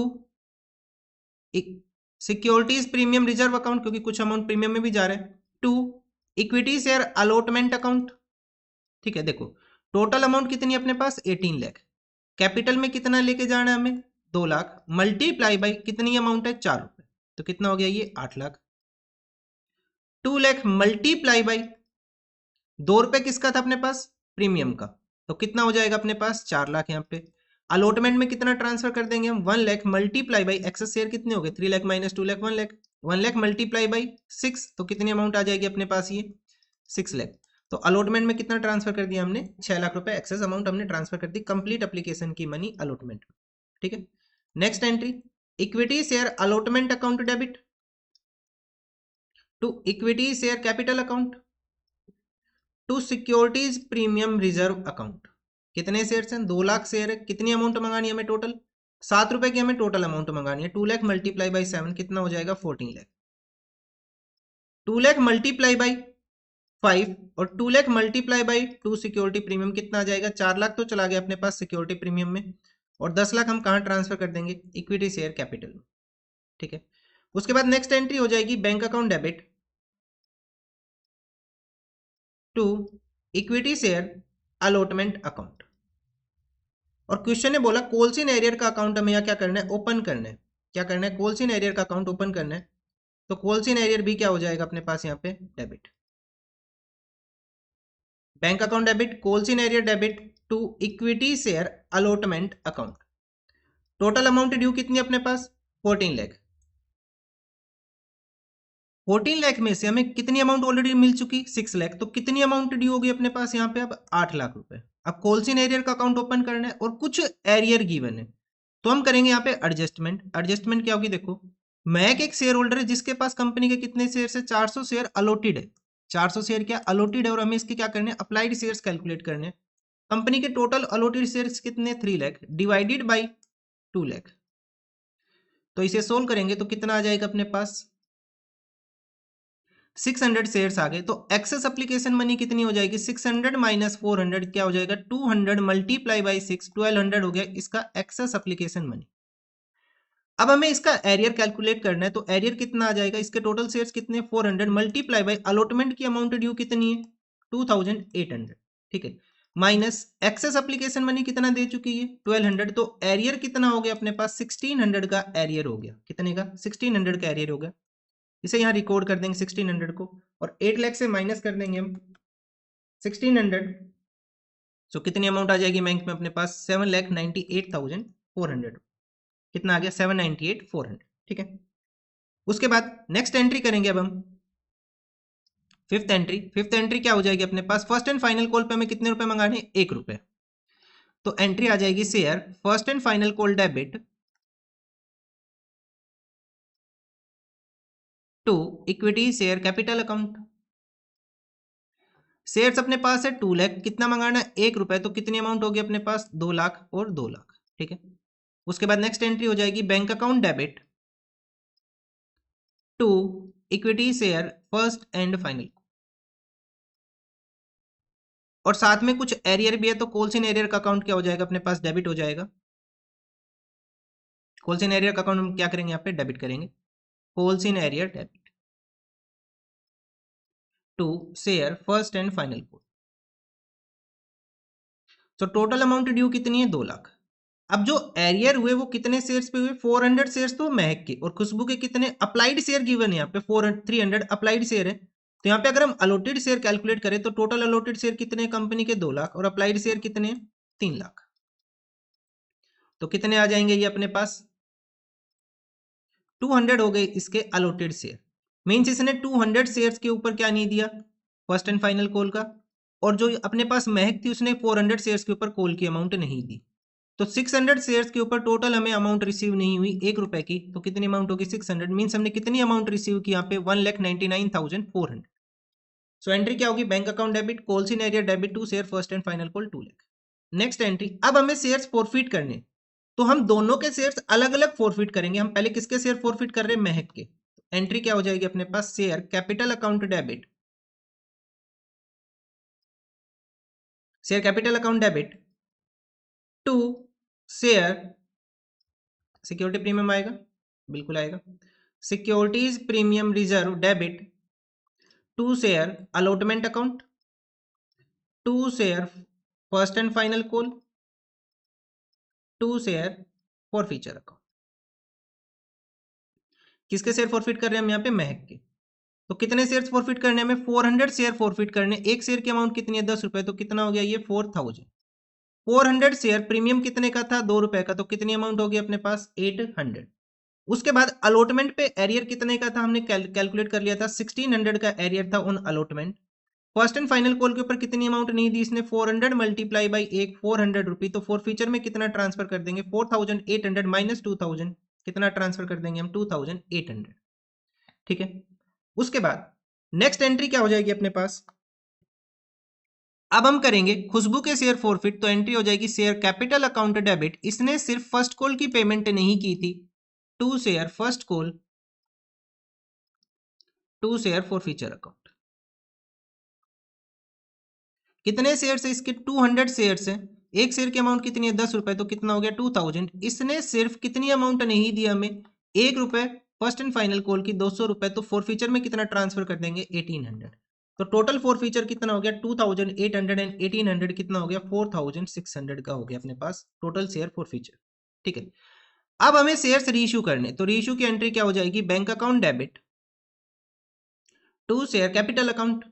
securities premium reserve account, क्योंकि कुछ अमाउंट प्रीमियम में भी जा रहा है, to equity share allotment account. ठीक है, देखो टोटल अमाउंट कितनी है अपने पास, 18 लाख। कैपिटल में कितना लेके जाना है हमें, 2 लाख, मल्टीप्लाई बाई कितनी अमाउंट है, 4 रुपए, तो कितना हो गया ये 8 लाख। 2 लाख मल्टीप्लाई बाई 2 रुपए किसका था अपने पास, प्रीमियम का, तो कितना हो जाएगा अपने पास 4 लाख। यहाँ पे अलॉटमेंट में कितना ट्रांसफर कर देंगे हम, 1 lakh multiply by access share कितने हो गए, 3 lakh minus 2 lakh 1 lakh, 1 lakh multiply by 6, तो कितनी अमाउंट आ जाएगी अपने पास ये 6 लाख। तो अलॉटमेंट में कितना ट्रांसफर कर दिया हमने, 6 लाख रुपए एक्सेस अमाउंट हमने ट्रांसफर कर दी, कंप्लीट एप्लीकेशन की मनी अलॉटमेंट। ठीक है, next entry equity share allotment account debit to equity share capital account to securities premium reserve account. कितने शेयर हैं, 2 लाख शेयर है, कितनी अमाउंट मंगानी है हमें टोटल, 7 रुपए की हमें टोटल अमाउंट मंगानी है। 2 लाख मल्टीप्लाई बाई 7 कितना हो जाएगा, 14 लाख। 2 लाख मल्टीप्लाई बाई 5 और 2 lakh multiply by 2 security premium कितना आ जाएगा, 4 लाख तो चला गया अपने पास सिक्योरिटी प्रीमियम में, और 10 लाख हम कहाँ ट्रांसफर कर देंगे, इक्विटी शेयर कैपिटल में। ठीक है, उसके बाद नेक्स्ट एंट्री हो जाएगी bank account debit to equity share allotment account. और क्वेश्चन ने बोला कोलसिन एरियर का अकाउंट हमें यहाँ क्या करना है, ओपन करना है। क्या करना है, कोलसिन एरियर का अकाउंट ओपन करना है, तो कोलसिन एरियर भी क्या हो जाएगा अपने पास यहाँ पे, debit. Bank account debit, calls in arrear debit to equity share allotment account. Total amount due कितनी अपने पास, 14 लाख। 14 लाख में से हमें कितनी अमाउंट ऑलरेडी मिल चुकी, 6 लाख, तो कितनी अमाउंट ड्यू होगी अपने पास यहाँ पे अब, 8 लाख रुपए। अब कोलसिन एरियर का अकाउंट ओपन करना है और कुछ एरियर गिवन है, तो हम करेंगे यहाँ पे एडजस्टमेंट। एडजस्टमेंट क्या होगी, देखो मैक एक शेयर होल्डर है जिसके पास कंपनी के कितने शेयर है, 400 शेयर अलॉटेड है। 400 शेयर क्या अलॉटेड है, और हमें इसके क्या करने हैं, अप्लाइड शेयर्स कैलकुलेट करने हैं। कंपनी के टोटल अलॉटेड शेयर्स कितने, 3 लाख डिवाइडेड बाई 2 लाख, तो इसे सोल्व करेंगे तो कितना आ जाएगा अपने पास, 600 शेयर्स आ गए। तो एक्सेस एप्लीकेशन मनी कितनी हो जाएगी, 600 माइनस 400 क्या हो जाएगा, 200 मल्टीप्लाई बाई 6, 1200 हो गया इसका एक्सेस एप्लीकेशन मनी। अब हमें इसका एरियर कैलकुलेट करना है, तो एरियर कितना आ जाएगा, इसके टोटल शेयर्स कितने, 400 मल्टीप्लाई बाई अलॉटमेंट की अमाउंट ड्यू कितनी है, 2800। ठीक है, माइनस एक्सेस एप्लीकेशन मनी कितना दे चुकी है, 1200, तो एरियर कितना हो गया अपने पास, 1600 का एरियर हो गया। कितने का, 1600 का एरियर हो गया। इसे यहाँ रिकॉर्ड कर देंगे 1600 को, और 8 लाख से माइनस कर देंगे हम 1600, तो कितनी अमाउंट आ जाएगी बैंक में अपने पास, 7,98,400। कितना आ गया, 798,400। ठीक है, उसके बाद नेक्स्ट एंट्री करेंगे अब हम फिफ्थ एंट्री। फिफ्थ एंट्री क्या हो जाएगी अपने पास, फर्स्ट एंड फाइनल कॉल पे हमें कितने रुपए मंगाने, 1 रुपए। तो एंट्री आ जाएगी share first and final call debit to equity share capital account. Shares अपने पास है 2 लाख, कितना मंगाना है, 1 रुपए, तो कितनी अमाउंट होगी अपने पास, 2 लाख और 2 लाख। ठीक है, उसके बाद नेक्स्ट एंट्री हो जाएगी bank account debit to equity share first and final, और साथ में कुछ एरियर भी है, तो कोलसिन एरियर का अकाउंट क्या हो जाएगा अपने पास, डेबिट हो जाएगा। कोलसिन एरियर का अकाउंट हम क्या करेंगे, यहाँ पे डेबिट करेंगे, calls in arrear debit to share first and final call. तो टोटल अमाउंट ड्यू कितनी है, 2 लाख। अब जो एरियर हुए वो कितने शेयर्स पे हुए, 400 शेयर्स तो महक के, और खुशबू के कितने अप्लाइड शेयर गिवन है यहाँ पे, 300 अप्लाइड शेयर है। तो यहाँ पे अगर हम अलॉटेड शेयर कैलकुलेट करें तो टोटल अलॉटेड शेयर कितने, कंपनी के 2 लाख, और अप्लाइड शेयर कितने, 3 लाख। तो कितने आ जाएंगे ये अपने पास, 200 हो गए इसके अलॉटेड शेयर। मीन्स इसने 200 शेयर्स के ऊपर क्या नहीं दिया, फर्स्ट एंड फाइनल कॉल का, और जो अपने पास महक थी उसने 400 शेयर्स के ऊपर कॉल की अमाउंट नहीं दी। तो 600 शेयर्स के ऊपर टोटल हमें अमाउंट रिसीव नहीं हुई 1 रुपए की, तो कितनी अमाउंट होगी 600, मीन्स हमने कितनी अमाउंट रिसीव की यहाँ पे 1,99,400। सो एंट्री क्या होगी, bank account debit, calls in arrear debit to share first and final call 2 lakh. Next entry, अब हमें शेयर्स फॉरफिट करने, तो हम दोनों के शेयर्स अलग अलग फॉरफिट करेंगे। हम पहले किसके शेयर फॉरफिट कर रहे हैं, महक के। एंट्री क्या हो जाएगी अपने पास, share capital account debit, share capital account debit to share security premium आएगा, बिल्कुल आएगा, securities premium reserve debit to share allotment account to share first and final call to share forfeiture account. किसके शेयर फॉरफिट कर रहे हैं हम यहाँ पे, महक के। तो कितने शेयर फॉरफिट करने हमें, 400 शेयर फॉरफिट करने। एक शेयर की अमाउंट कितनी है, 10 रुपए, तो कितना हो गया ये 4000। 400 शेयर, प्रीमियम कितने का था, 2 रुपए का, तो कितनी अमाउंट होगी अपने पास 800। उसके बाद अलॉटमेंट पे एरियर कितने का था, हमने कैलकुलेट कर लिया था, 1600 का एरियर था on allotment. First and final call के ऊपर कितनी अमाउंट नहीं दी इसने, 400 मल्टीप्लाई बाई 400 रुपी, तो फॉरफीचर में कितना ट्रांसफर कर देंगे, 4800 माइनस 2000, कितना ट्रांसफर कर देंगे हम, 2800। ठीक है, उसके बाद नेक्स्ट एंट्री क्या हो जाएगी अपने पास, अब हम करेंगे खुशबू के शेयर फॉरफिट, तो एंट्री हो जाएगी शेयर कैपिटल अकाउंट डेबिट, इसने सिर्फ फर्स्ट कॉल की पेमेंट नहीं की थी, to share first call to share forfeiture account. कितने शेयर है इसके, 200 शेयर है, एक शेयर की अमाउंट कितनी है, 10 रुपए, तो कितना हो गया 2000। इसने सिर्फ कितनी अमाउंट नहीं दी हमें, 1 रुपए, फर्स्ट एंड फाइनल कॉल की 200 रुपए, तो फॉरफीचर में कितना ट्रांसफर कर देंगे 1800। तो टोटल फॉरफीचर कितना हो गया 2800 एंड 1800 कितना हो गया 4600 का हो गया अपने पास टोटल शेयर फॉरफीचर। ठीक है, अब हमें शेयर्स रीइश्यू करने, तो रीइश्यू की एंट्री क्या हो जाएगी, bank account debit to share capital account.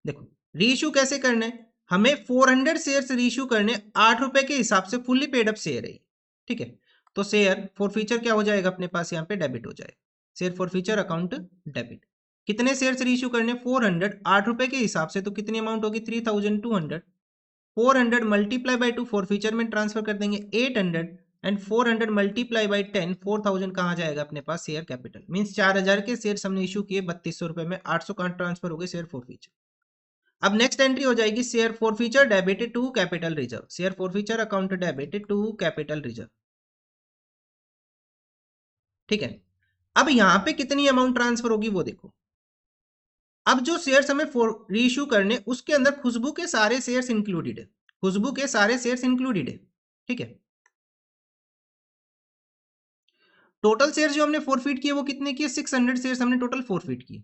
देखो रीइश्यू कैसे करना है, हमें 400 शेयर्स रीइश्यू करने, 8 रुपए के हिसाब से फुल्ली पेड अप शेयर है। ठीक है, तो शेयर फॉर फ्यूचर क्या हो जाएगा अपने पास यहाँ पे डेबिट हो जाएगा, share forfeiture account debit. कितने शेयर्स रीइश्यू करने, 400, 8 रुपए के हिसाब से, तो कितनी अमाउंट होगी 3200। 400 मल्टीप्लाई बाई 2 फॉर फ्यूचर में ट्रांसफर कर देंगे 800 एंड 400 मल्टीप्लाई बाई 10, 4000 कहाँ जाएगा अपने पास शेयर कैपिटल, मींस 4000 के शेयर हमने इशू किए 3200 रुपए में, 800 कहाँ ट्रांसफर हो गए शेयर फॉर फ्यूचर। अब नेक्स्ट एंट्री हो जाएगी share forfeiture debit to capital reserve, share forfeiture account debit to capital reserve. ठीक है, अब यहां पे कितनी अमाउंट ट्रांसफर होगी वो देखो। अब जो शेयर्स हमें रीइश्यू करने उसके अंदर खुशबू के सारे शेयर्स इंक्लूडेड है, खुशबू के सारे शेयर्स इंक्लूडेड है। ठीक है, टोटल शेयर जो हमने फॉरफिट किए वो कितने किए, 600 शेयर्स हमने टोटल फॉरफिट किए,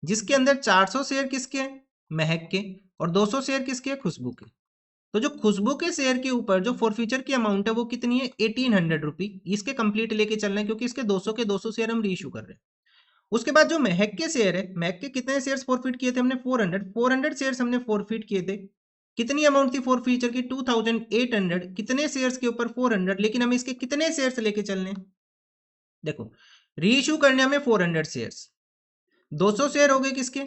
जिसके अंदर 400 शेयर किसके हैं, महक के, और 200 शेयर किसके हैं, खुशबू के। तो जो खुशबू के शेयर के ऊपर जो फॉरफीचर की अमाउंट है वो कितनी है, 1800 रुपी, इसके कंप्लीट लेके चलना है क्योंकि इसके 200 के 200 शेयर हम रीइश्यू कर रहे हैं। उसके बाद जो महक के शेयर है, महक के कितने शेयर्स फॉरफिट किए थे हमने, 400 शेयर्स हमने फॉरफिट किए थे। कितनी अमाउंट थी फॉरफीचर की, 2800, कितने शेयर्स के ऊपर 400, लेकिन हमें इसके कितने शेयर्स लेके चलने, देखो रीइश्यू करने हमें 400 शेयर्स, 200 शेयर हो गए किसके,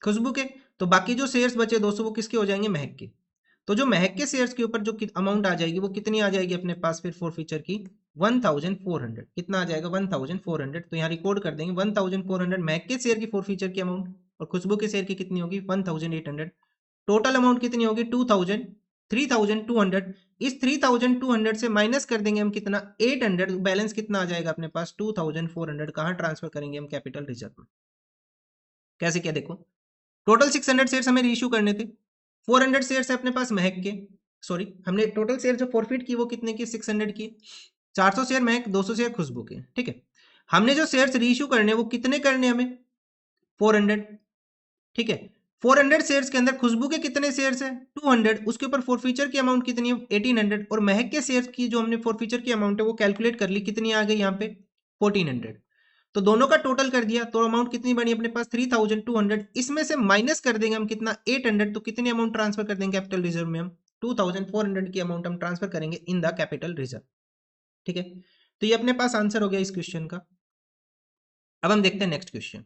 खुशबू के, तो बाकी जो शेयर्स बचे 200 वो किसके हो जाएंगे, महक के। तो जो महक के शेयर्स के ऊपर जो अमाउंट आ जाएगी वो कितनी आ जाएगी अपने पास फिर फॉरफीचर की, 1400, कितना आ जाएगा 1400, तो यहाँ रिकॉर्ड कर देंगे 1400 महक के शेयर की फॉरफीचर की अमाउंट, और खुशबू के शेयर की कितनी होगी 1800। टोटल अमाउंट कितनी होगी 3200। इस 3200 से माइनस कर देंगे हम कितना 800, बैलेंस कितना आ जाएगा अपने पास 2400, कहाँ ट्रांसफर करेंगे हम कैपिटल रिजर्व में। कैसे क्या देखो, टोटल 600 शेयर्स हमें रीइश्यू करने थे, 400 शेयर्स है अपने पास महक के, सॉरी हमने टोटल शेयर जो फॉरफिट की वो कितने की 600 की, 400 शेयर महक, 200 शेयर खुशबू के। ठीक है, हमने जो शेयर्स रीइश्यू करने वो कितने करने हमें 400। ठीक है, 400 शेयर्स के अंदर खुशबू के कितने शेयर्स है 200, उसके ऊपर फॉरफीचर की अमाउंट कितनी है 1800, और महक के शेयर्स की जो हमने फॉरफीचर की अमाउंट है वो कैलकुलेट कर ली, कितनी आ गई यहाँ पे 1400। तो दोनों का टोटल कर दिया तो अमाउंट कितनी बनी अपने पास 3200, इसमें से माइनस कर देंगे हम कितना 800, तो कितनी अमाउंट ट्रांसफर कर देंगे कैपिटल रिजर्व में हम 2400 की अमाउंट हम ट्रांसफर करेंगे इन द कैपिटल रिजर्व। ठीक है, तो ये अपने पास आंसर हो गया इस क्वेश्चन का। अब हम देखते हैं नेक्स्ट क्वेश्चन।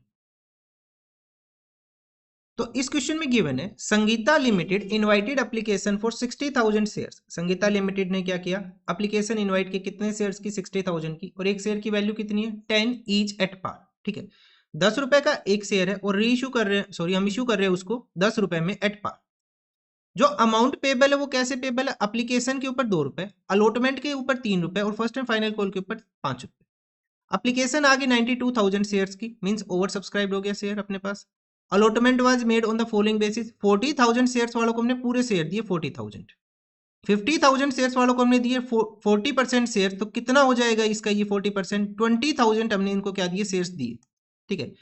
तो इस क्वेश्चन में गिवन है Sangeeta limited invited application for 60,000 shares. Sangeeta limited ने क्या किया, एप्लीकेशन इनवाइट के कितने शेयर्स की, 60,000 की, और एक शेयर की वैल्यू कितनी है, 10 ईच एट पार। ठीक है, 10 रुपए का एक शेयर है और रीइश्यू कर रहे हैं, सॉरी हम इश्यू कर रहे हैं उसको 10 रुपए में एट पार। जो अमाउंट पेबल है वो कैसे पेबल है, एप्लीकेशन के ऊपर 2 रुपए, अलॉटमेंट के ऊपर 3 रुपए और फर्स्ट एंड फाइनल कॉल के ऊपर 5 रुपए। एप्लीकेशन आ गई 92,000 शेयर्स की, मींस ओवर सब्सक्राइब हो गया शेयर अपने पास। Allotment was made on the following basis, 40,000 shares वालों को हमने पूरे शेयर दिए 40,000, 50,000 शेयर्स वालों को हमने दिए 40% शेयर, तो कितना हो जाएगा इसका ये 40%, 20,000 हमने इनको क्या दिए, शेयर्स दिए। ठीक है,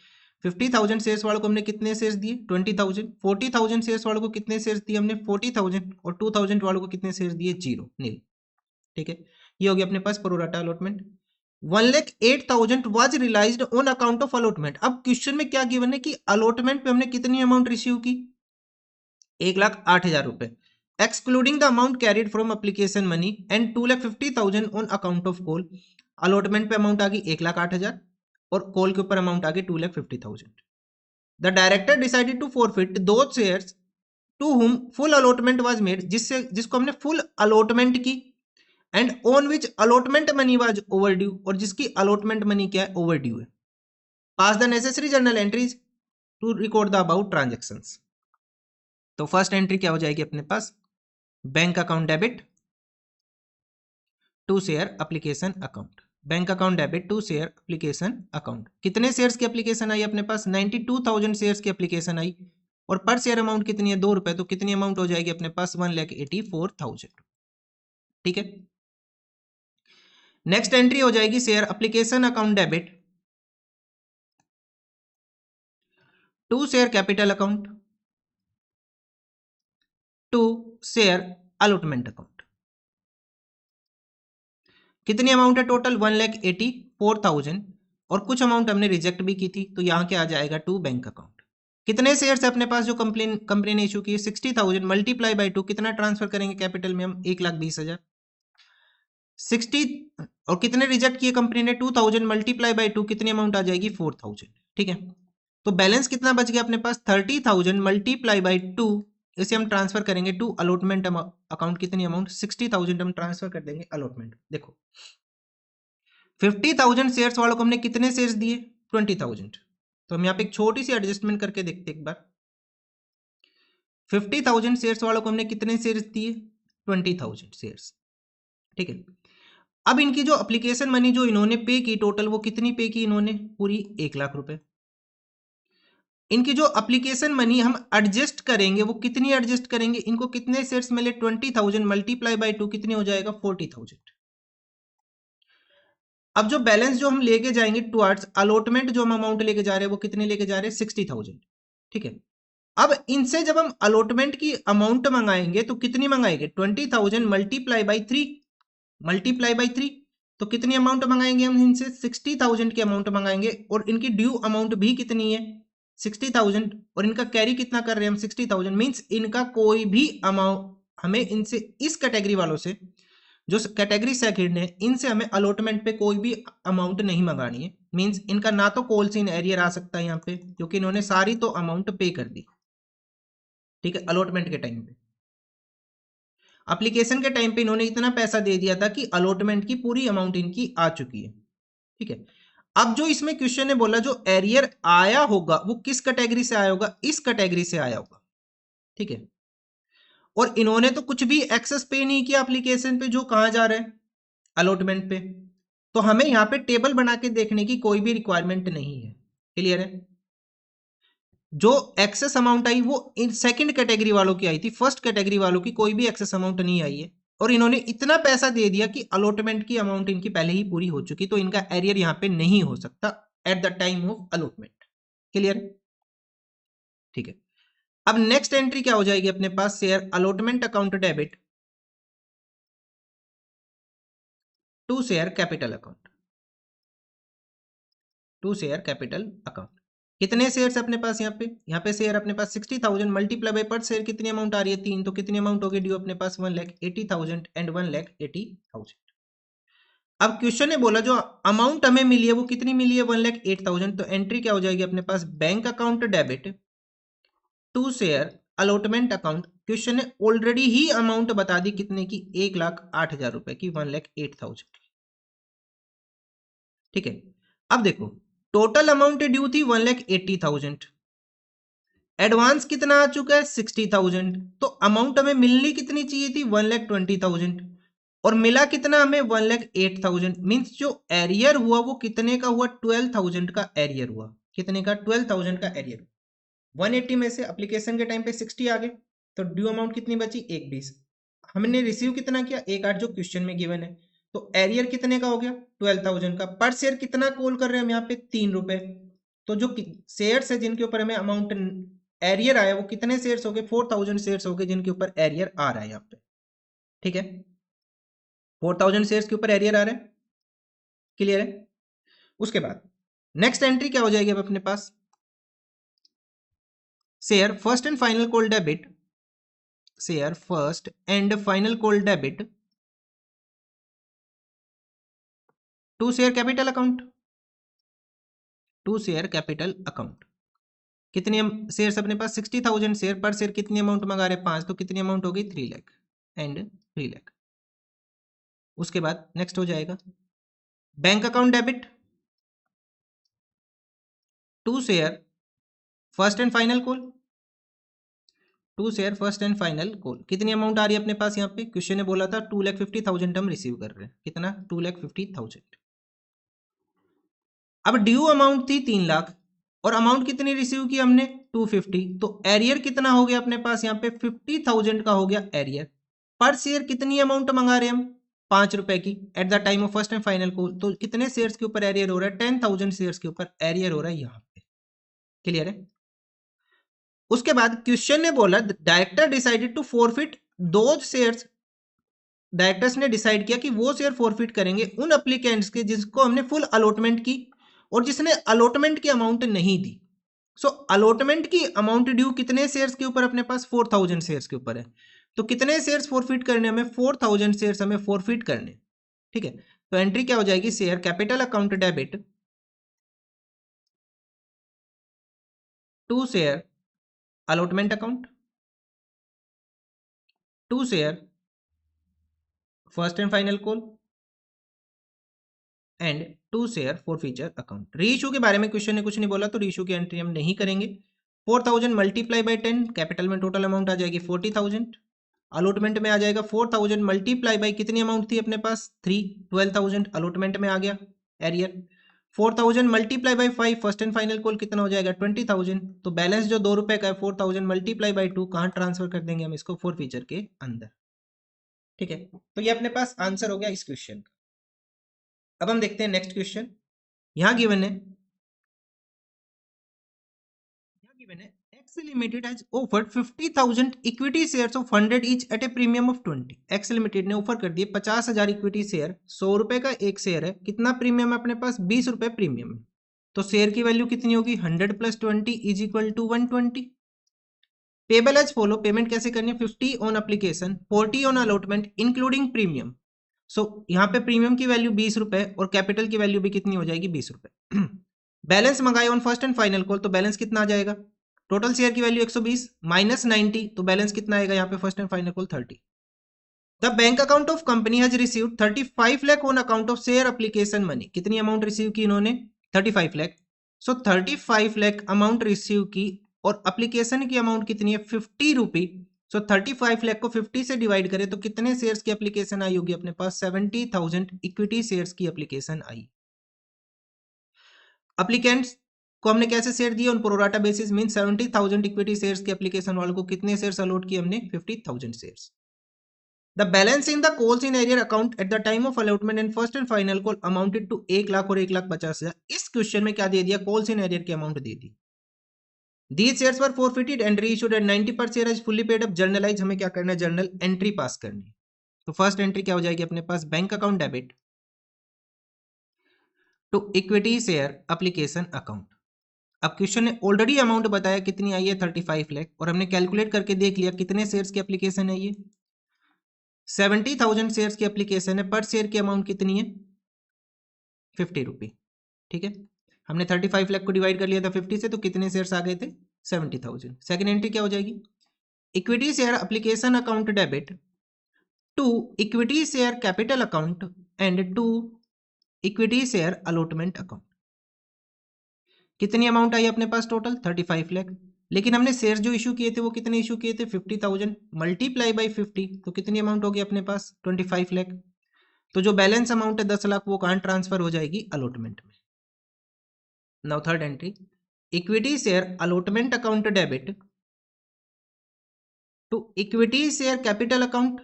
50,000 शेयर्स वालों को हमने कितने शेयर्स दिए, 20,000, 40,000 शेयर्स वालों को कितने शेयर्स दिए हमने, 40,000, और 2,000 वालों को कितने शेयर्स दिए, 0, नील। ठीक है, ये हो गया अपने पास pro rata allotment. 1,08,000 was realised on account of allotment. अब क्वेश्चन में क्या गिवन है कि अलॉटमेंट पे हमने कितनी अमाउंट रिसीव की, 1,08,000 रुपए, excluding the amount carried from application money and 2,50,000 on account of call. Allotment पे अमाउंट आ गई 1,08,000 और कॉल के ऊपर अमाउंट आ गई 2,50,000। The director decided to forfeit दो shares to whom full allotment was made, जिसको हमने फुल अलॉटमेंट की, and on which allotment money was overdue, और जिसकी अलॉटमेंट मनी क्या है, ओवरड्यू है। Pass the necessary journal entries to record the about transactions. तो फर्स्ट एंट्री क्या हो जाएगी अपने पास, bank account debit to share application account, bank account debit to share application account. कितने शेयर्स की एप्लीकेशन आई अपने पास, 92,000 शेयर्स की एप्लीकेशन आई, और पर शेयर अमाउंट कितनी है, 2 रुपए, तो कितनी अमाउंट हो जाएगी अपने पास, 1,84,000। ठीक है, नेक्स्ट एंट्री हो जाएगी share application account debit to share capital account to share allotment account. कितनी अमाउंट है टोटल, 1,84,000, और कुछ अमाउंट हमने रिजेक्ट भी की थी, तो यहां क्या आ जाएगा, टू बैंक अकाउंट। कितने शेयर्स है अपने पास जो कंपनी ने इशू की, 60,000 मल्टीप्लाई बाई 2, कितना ट्रांसफर करेंगे कैपिटल में हम, 1,20,000, 60, और कितने रिजेक्ट किए कंपनी ने, 2,000 मल्टीप्लाई बाई 2, कितनी अमाउंट आ जाएगी, 4,000। ठीक है, तो बैलेंस कितना बच गया अपने पास, 30,000 मल्टीप्लाई बाई 2, इसे हम ट्रांसफर करेंगे टू अलॉटमेंट अकाउंट, कितनी अमाउंट, 60,000 हम ट्रांसफर कर देंगे अलॉटमेंट। देखो 50,000 शेयर्स वालों को हमने कितने शेयर्स दिए, 20,000, तो हम यहाँ पे एक छोटी सी एडजस्टमेंट करके देखते एक बार। 50,000 शेयर्स वालों को हमने कितने शेयर्स दिए, 20,000 शेयर्स। ठीक है, अब इनकी जो एप्लीकेशन मनी जो इन्होंने पे की टोटल, वो कितनी पे की इन्होंने, पूरी 1,00,000 रुपए। इनकी जो एप्लीकेशन मनी हम एडजस्ट करेंगे, वो कितनी एडजस्ट करेंगे, इनको कितने शेयर्स मिले, 20,000 मल्टीप्लाई बाई 2, कितनी हो जाएगा, 40,000। अब जो बैलेंस जो हम लेके जाएंगे टुवर्ड्स अलॉटमेंट, जो हम अमाउंट लेके जा रहे हैं, वो कितने लेके जा रहे हैं, 60,000। ठीक है, अब इनसे जब हम अलॉटमेंट की अमाउंट मंगाएंगे तो कितनी मंगाएंगे, 20,000 मल्टीप्लाई बाई 3, मल्टीप्लाई बाई 3, तो कितनी अमाउंट मंगाएंगे हम इनसे, 60,000 की अमाउंट मंगाएंगे, और इनकी ड्यू अमाउंट भी कितनी है, 60,000, और इनका कैरी कितना कर रहे हैं हम, 60,000, मींस इनका कोई भी अमाउंट हमें इनसे, इस कैटेगरी वालों से, जो कैटेगरी सेकंड है, इनसे हमें अलॉटमेंट पे कोई भी अमाउंट नहीं मंगानी है। मींस इनका ना तो कॉल इन एरियर आ सकता है यहाँ पे, क्योंकि इन्होंने सारी तो अमाउंट पे कर दी। ठीक है, अलॉटमेंट के टाइम पे, एप्लीकेशन के टाइम पे इन्होंने इतना पैसा दे दिया था कि अलॉटमेंट की पूरी अमाउंट इनकी आ चुकी है। ठीक है, अब जो इसमें क्वेश्चन ने बोला जो एरियर आया होगा वो किस कैटेगरी से आया होगा, इस कैटेगरी से आया होगा। ठीक है, और इन्होंने तो कुछ भी एक्सेस पे नहीं किया एप्लीकेशन पे, जो कहां जा रहे हैं, अलॉटमेंट पे, तो हमें यहां पे टेबल बना के देखने की कोई भी रिक्वायरमेंट नहीं है। क्लियर है, जो एक्सेस अमाउंट आई वो इन सेकंड कैटेगरी वालों की आई थी, फर्स्ट कैटेगरी वालों की कोई भी एक्सेस अमाउंट नहीं आई है, और इन्होंने इतना पैसा दे दिया कि अलॉटमेंट की अमाउंट इनकी पहले ही पूरी हो चुकी, तो इनका एरियर यहां पे नहीं हो सकता at the time of allotment. Clear, ठीक है, अब नेक्स्ट एंट्री क्या हो जाएगी अपने पास, share allotment account debit to share capital account, to share capital account. कितने शेयर्स अपने पास, यहाँ पे शेयर अपने पास 60,000 मल्टीप्लाई बाय पर शेयर कितनी अमाउंट आ रही है, 3, तो कितनी अमाउंट होगी ड्यू अपने पास, 1,80,000 एंड 1,80,000। अब क्वेश्चन ने बोला जो अमाउंट हमें मिली है वो कितनी मिली है 1,08,000। तो एंट्री क्या हो जाएगी अपने पास, bank account debit to share allotment account. Question ने ऑलरेडी ही अमाउंट बता दी कितने की, 1,08,000 रुपए की, 1,08,000। ठीक है, अब देखो टोटल अमाउंट ड्यू थी 1,80,000, एडवांस कितना आ चुका है 60,000। तो अमाउंट हमें मिलनी कितनी चाहिए थी 1,20,000 और मिला कितना हमें 1,08,000। मींस जो एरियर हुआ वो कितने का हुआ, 12,000 का एरियर हुआ। कितने का, 12,000 का एरियर। 180 में से एप्लीकेशन के टाइम पे 60 आ गए, तो ड्यू अमाउंट कितनी बची, 120। हमने रिसीव कितना किया, 1,8 जो क्वेश्चन में गिवन है। तो एरियर कितने का हो गया 12,000 का। पर शेयर कितना कॉल कर रहे हैं हम यहाँ पे, 3 रुपए। तो जो शेयर्स है जिनके ऊपर हमें अमाउंट एरियर आया वो कितने शेयर्स हो गए, 4,000 शेयर्स हो गए जिनके ऊपर एरियर आ रहा है यहाँ पे। ठीक है, 4,000 शेयर्स के ऊपर एरियर आ रहा है। क्लियर है। उसके बाद नेक्स्ट एंट्री क्या हो जाएगी अब अपने पास, share first and final call debit, share first and final call debit to share capital account, to share capital account. कितनी शेयर्स अपने पास, 60,000 शेयर। पर शेयर कितनी अमाउंट मंगा रहे, 5, तो कितनी अमाउंट होगी 3 लाख एंड 3 लाख। उसके बाद नेक्स्ट हो जाएगा bank account debit to share first and final call, to share first and final call. कितनी अमाउंट आ रही है अपने पास यहाँ पे, क्वेश्चन ने बोला था 2,50,000 हम रिसीव कर रहे हैं। कितना, 2,50,000। अब ड्यू अमाउंट थी 3 लाख और अमाउंट कितनी रिसीव की हमने 250। तो एरियर कितना हो गया अपने पास यहाँ पे, 50,000 का हो गया एरियर। पर शेयर कितनी अमाउंट मंगा रहे हैं हम, 5 रुपए की at the time of first and final call. तो कितने शेयर्स के ऊपर एरियर हो रहा है, 10,000 शेयर्स के ऊपर एरियर हो रहा है यहाँ पे। क्लियर है। उसके बाद क्वेश्चन ने बोला director decided to forfeit those shares, directors ने डिसाइड किया कि वो शेयर फॉरफिट करेंगे उन एप्लीकेंट्स के जिसको हमने फुल अलॉटमेंट की और जिसने अलॉटमेंट की अमाउंट नहीं दी। सो अलॉटमेंट की अमाउंट ड्यू कितने शेयर्स के ऊपर अपने पास, 4,000 शेयर्स के ऊपर है। तो कितने शेयर्स फॉरफिट करने हमें, 4,000 शेयर्स हमें फॉरफिट करने। ठीक है, तो एंट्री क्या हो जाएगी, share capital account debit to share allotment account, to share first and final call and to share forfeiture account. Reissue के बारे में क्वेश्चन ने कुछ नहीं बोला, तो रीइशू की एंट्री हम नहीं करेंगे। 4,000 मल्टीप्लाई बाई 10, कैपिटल में टोटल अमाउंट आ जाएगी 40,000। अलॉटमेंट में आ जाएगा 4,000 मल्टीप्लाई बाई कितनी अमाउंट थी अपने पास 3, 12,000 अलॉटमेंट में आ गया arrear. 4,000 multiply by 5 first and final call कितना हो जाएगा 20,000। तो बैलेंस जो 2 रुपए का है 4,000 मल्टीप्लाई बाई 2 कहाँ ट्रांसफर कर देंगे हम इसको, फॉर फ्यूचर के अंदर। ठीक है, तो ये अपने पास आंसर हो गया इस क्वेश्चन का। अब हम देखते हैं नेक्स्ट क्वेश्चन। यहां गिवन है, X Limited has offered 50,000 equity shares of 100 each at a premium of 20। X Limited ने ऑफर कर दिए 50,000 इक्विटी शेयर, 100 रुपए का एक शेयर है। कितना प्रीमियम है अपने पास, 20 रुपए प्रीमियम है। तो शेयर की वैल्यू कितनी होगी, 100 plus 20 is equal to 120। Payable as follow, payment कैसे करनी है, 50 on application, 40 on allotment including premium. So यहाँ पे प्रीमियम की वैल्यू 20 रुपए और कैपिटल की वैल्यू भी कितनी हो जाएगी 20 रुपए। बैलेंस मंगाए on first and final call, तो बैलेंस कितना आ जाएगा, टोटल शेयर की वैल्यू 120 माइनस 90, तो बैलेंस कितना आएगा यहाँ पे first and final call 30। The bank account of company has received 35 lakh on account of share application money. कितनी अमाउंट रिसीव की इन्होंने, 35 लाख। सो 35 लाख अमाउंट रिसीव की और एप्लीकेशन की अमाउंट कितनी है 50 रुपी। सो 35 लाख को 50 से डिवाइड करें तो कितने शेयर्स की एप्लीकेशन आई होगी अपने पास, 70,000 इक्विटी शेयर्स की एप्लीकेशन आई। एप्लीकेंट्स को हमने कैसे शेयर दिए, on pro rata basis, mean 70,000 equity shares के एप्लीकेशन वालों को कितने शेयर्स अलॉट किए हमने, 50,000 shares. The balance in the calls in arrear account at the time of allotment and first and final call amounted to 1 lakh और 1,50,000। इस क्वेश्चन में क्या दे दिया, कॉल्स इन एरियर की amount they the. These shares were forfeited and reissued at 90 per share as fully paid up। Generalized हमें क्या करना है, जर्नल एंट्री पास करनी। तो फर्स्ट एंट्री क्या हो जाएगी अपने पास, bank account debit to equity share application account. अब क्वेश्चन ने ऑलरेडी अमाउंट बताया कितनी आई है 35 लाख और हमने कैलकुलेट करके देख लिया कितने शेयर्स की एप्लीकेशन है, ये 70,000 शेयर्स की एप्लीकेशन है। पर शेयर की अमाउंट कितनी है ₹50। ठीक है, हमने 35 लाख को डिवाइड कर लिया था 50 से, तो कितने शेयर्स आ गए थे? 70,000। सेकेंड एंट्री क्या हो जाएगी? Equity share application account debit to equity share capital account and to equity share allotment account. कितनी अमाउंट आई अपने पास? टोटल 35 लाख। लेकिन हमने शेयर जो इशू किए थे वो कितने इशू किए थे? 50,000 मल्टीप्लाई बाई 50, तो कितनी अमाउंट होगी अपने पास? 25 लाख। तो जो बैलेंस अमाउंट है 10 लाख वो कहां ट्रांसफर हो जाएगी? अलॉटमेंट में। Now third entry, equity share allotment account debit to equity share capital account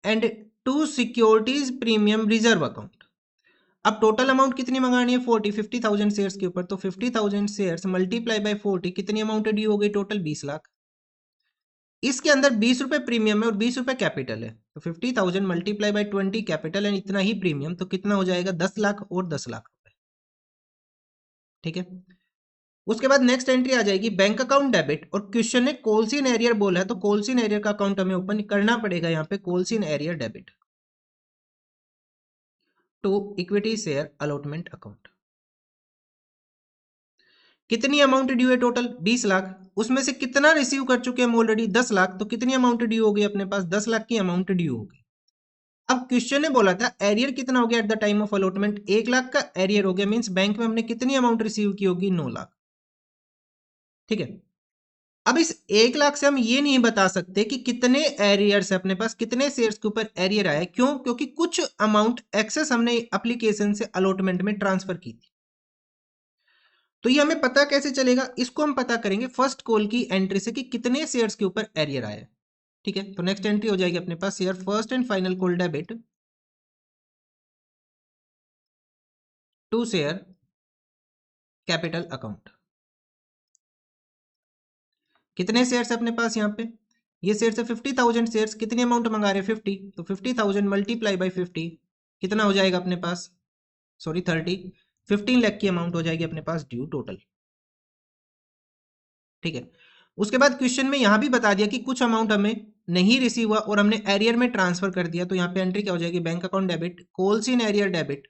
and to securities premium reserve account. अब टोटल अमाउंट कितनी मंगानी है? 50,000 शेयर्स के ऊपर, तो 50,000 शेयर्स मल्टीप्लाई बाय 40, कितनी अमाउंट ड्यू हो गई? टोटल 20 लाख। इसके अंदर 20 रुपए प्रीमियम है और 20 रुपए कैपिटल है, तो 50,000 मल्टीप्लाई बाय 20 कैपिटल एंड इतना ही प्रीमियम, तो कितना हो जाएगा? 10 लाख और 10 लाख रुपए। ठीक है, उसके बाद नेक्स्ट एंट्री आ जाएगी बैंक अकाउंट डेबिट, और क्वेश्चन ने कोलसिन एरियर बोला है, तो कोलसिन एरियर का अकाउंट हमें ओपन करना पड़ेगा यहाँ पे, calls in arrear debit to equity share allotment account. कितनी अमाउंट ड्यू है? टोटल 20 लाख। उसमें से कितना रिसीव कर चुके हैं हम ऑलरेडी? 10 लाख। तो कितनी अमाउंट ड्यू हो गई अपने पास? 10 लाख की अमाउंट ड्यू हो गई। अब क्वेश्चन ने बोला था एरियर कितना हो गया eight the time of allotment? 1 lakh का एरियर हो गया, मींस बैंक में हमने कितनी अमाउंट रिसीव की होगी? 9 लाख। ठीक है, अब इस 1 लाख से हम ये नहीं बता सकते कि कितने एरियर्स है अपने पास, कितने शेयर्स के ऊपर एरियर आया। क्यों? क्योंकि कुछ अमाउंट एक्सेस हमने एप्लीकेशन से अलॉटमेंट में ट्रांसफर की थी। तो ये हमें पता कैसे चलेगा? इसको हम पता करेंगे फर्स्ट कॉल की एंट्री से कि कितने शेयर्स के ऊपर एरियर आया। ठीक है, तो नेक्स्ट एंट्री हो जाएगी अपने पास share first and final call debit to share capital account. कितने शेयर्स है अपने पास यहाँ पे? ये शेयर्स है 50,000 शेयर्स। कितनी अमाउंट मंगा रहे हैं? 50, तो 50,000 मल्टीप्लाई बाई 50 कितना हो जाएगा अपने पास? सॉरी 30, 15 लाख की अमाउंट हो जाएगी अपने पास ड्यू टोटल। ठीक है, उसके बाद क्वेश्चन में यहां भी बता दिया कि कुछ अमाउंट हमें नहीं रिसीव हुआ और हमने एरियर में ट्रांसफर कर दिया, तो यहाँ पे एंट्री क्या हो जाएगी? Bank account debit calls in arrear debit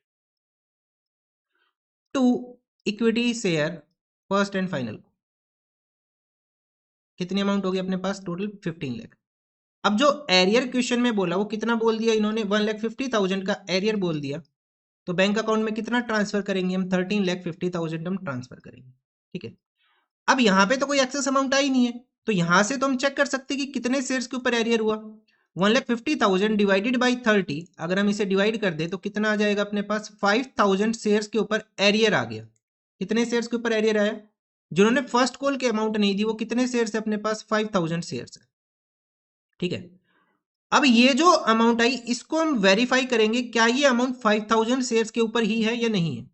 to equity share first and final. कितनी अमाउंट होगी अपने पास? टोटल 15 लाख। अब जो एरियर क्वेश्चन में बोला वो कितना बोल दिया इन्होंने? 1,50,000 का एरियर बोल दिया, तो बैंक अकाउंट में कितना ट्रांसफर करेंगे हम? 13,50,000 हम ट्रांसफर करेंगे। ठीक है, अब यहां पे तो कोई एक्सेस अमाउंट आई नहीं है, तो यहां से तो हम चेक कर सकते हैं कि कितने शेयर्स के ऊपर एरियर हुआ। 1,50,000 डिवाइडेड बाई 30, अगर हम इसे डिवाइड कर दे तो कितना आ जाएगा अपने पास? 5,000 शेयर्स के ऊपर एरियर आ गया। कितने शेयर्स के ऊपर एरियर आया? जिन्होंने फर्स्ट कॉल की अमाउंट नहीं दी वो कितने शेयर्स है अपने पास? 5,000 शेयर्स है। ठीक है, अब ये जो अमाउंट आई इसको हम वेरीफाई करेंगे, क्या ये अमाउंट 5,000 शेयर्स के ऊपर ही है या नहीं है।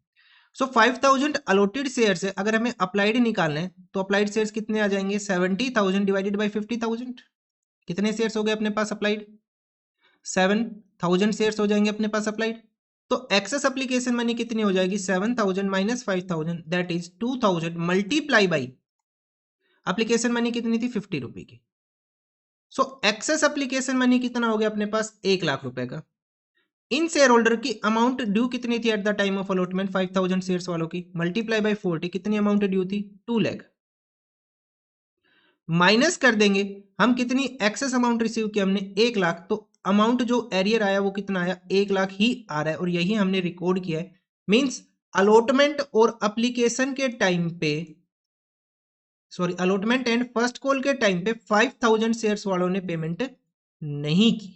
सो 5,000 अलॉटेड शेयर्स है, अगर हमें अप्लाइड निकालना है तो अप्लाइड शेयर्स कितने आ जाएंगे? 70,000 डिवाइडेड बाई 50,000। कितने शेयर्स हो गए अपने पास अप्लाइड? 7,000 शेयर्स हो जाएंगे अपने पास अप्लाइड। तो एक्सेस एप्लीकेशन मनी कितनी हो जाएगी? 7,000 minus 5,000, that is 2,000 multiply by application money कितनी थी? 50 रुपए की। सो एक्सेस एप्लीकेशन मनी कितना हो गया अपने पास? 1 लाख रुपए का। इन शेयर होल्डर की अमाउंट ड्यू कितनी थी eight the time of allotment? 5,000 shares वालों की मल्टीप्लाई बाय 40, कितनी अमाउंट ड्यू थी? 2 लाख। माइनस कर देंगे हम कितनी एक्सेस अमाउंट रिसीव की हमने? 1 लाख। तो अमाउंट जो एरियर आया वो कितना आया? 1 लाख ही आ रहा है, और यही हमने रिकॉर्ड किया है। मींस अलॉटमेंट और एप्लीकेशन के टाइम पे, sorry allotment and first call के टाइम पे 5,000 शेयर्स वालों ने पेमेंट नहीं की।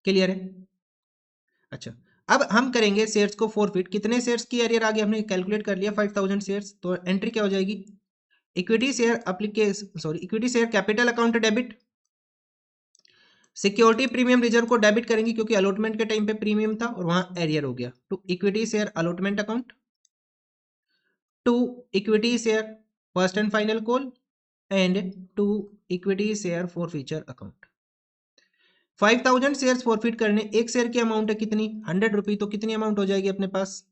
क्लियर है? अच्छा, अब हम करेंगे शेयर्स को फॉरफिट। कितने शेयर्स की एरियर आ गई हमने कैलकुलेट कर लिया? 5,000 शेयर्स। तो एंट्री क्या हो जाएगी? Equity share application, sorry equity share capital account debit, security premium reserve को डेबिट करेंगे क्योंकि अलॉटमेंट के टाइम पे प्रीमियम था और वहां एरियर हो गया, to equity share allotment account to equity share first and final call and to equity share forfeiture account. 5,000 shares forfeit करने, एक शेयर की अमाउंट है कितनी? 100 रुपी। तो कितनी अमाउंट हो जाएगी अपने पास?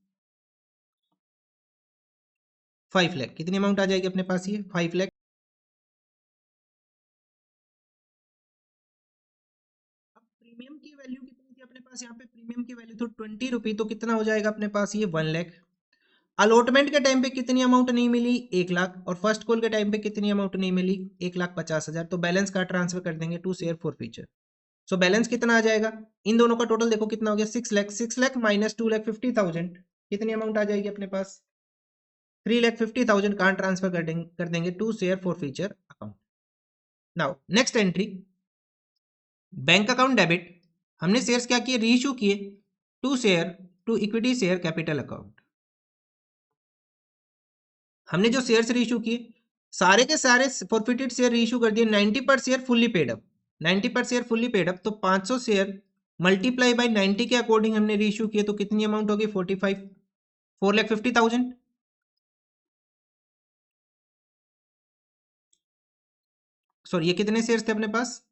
5 लाख। कितनी अमाउंट आ जाएगी अपने पास? ये 5 लाख। अब प्रीमियम की वैल्यू कितनी थी अपने पास? पास यहाँ पे प्रीमियम की वैल्यू तो 20 रुपी, तो कितना हो जाएगा अपने पास ये 1 लाख। अलॉटमेंट के टाइम पे कितनी अमाउंट नहीं मिली 1 लाख, और फर्स्ट कॉल के टाइम पे कितनी अमाउंट नहीं मिली 1,50,000। तो बैलेंस का ट्रांसफर कर देंगे to share forfeiture. So balance कितना आ जाएगा, इन दोनों का टोटल देखो कितना हो गया 6 लाख। 6 लाख माइनस 2,50,000 कितनी अमाउंट आ जाएगी अपने पास 3,50,000। कहाँ ट्रांसफर कर देंगे to share forfeiture account. Now next entry, bank account debit. हमने शेयर्स क्या किए, रीइश्यू किए to equity share capital account. हमने जो शेयर्स रीइश्यू किए सारे के सारे फॉरफिटेड शेयर रीइश्यू कर दिए। 90 पर शेयर फुल्ली पेड अप, 90 पर शेयर फुल्ली पेड अप, तो 500 शेयर मल्टीप्लाई बाय 90 के अकॉर्डिंग हमने रीइश्यू किए, तो कितनी अमाउंट होगी 4,50,000। सॉरी, ये कितने शेयर्स थे अपने पास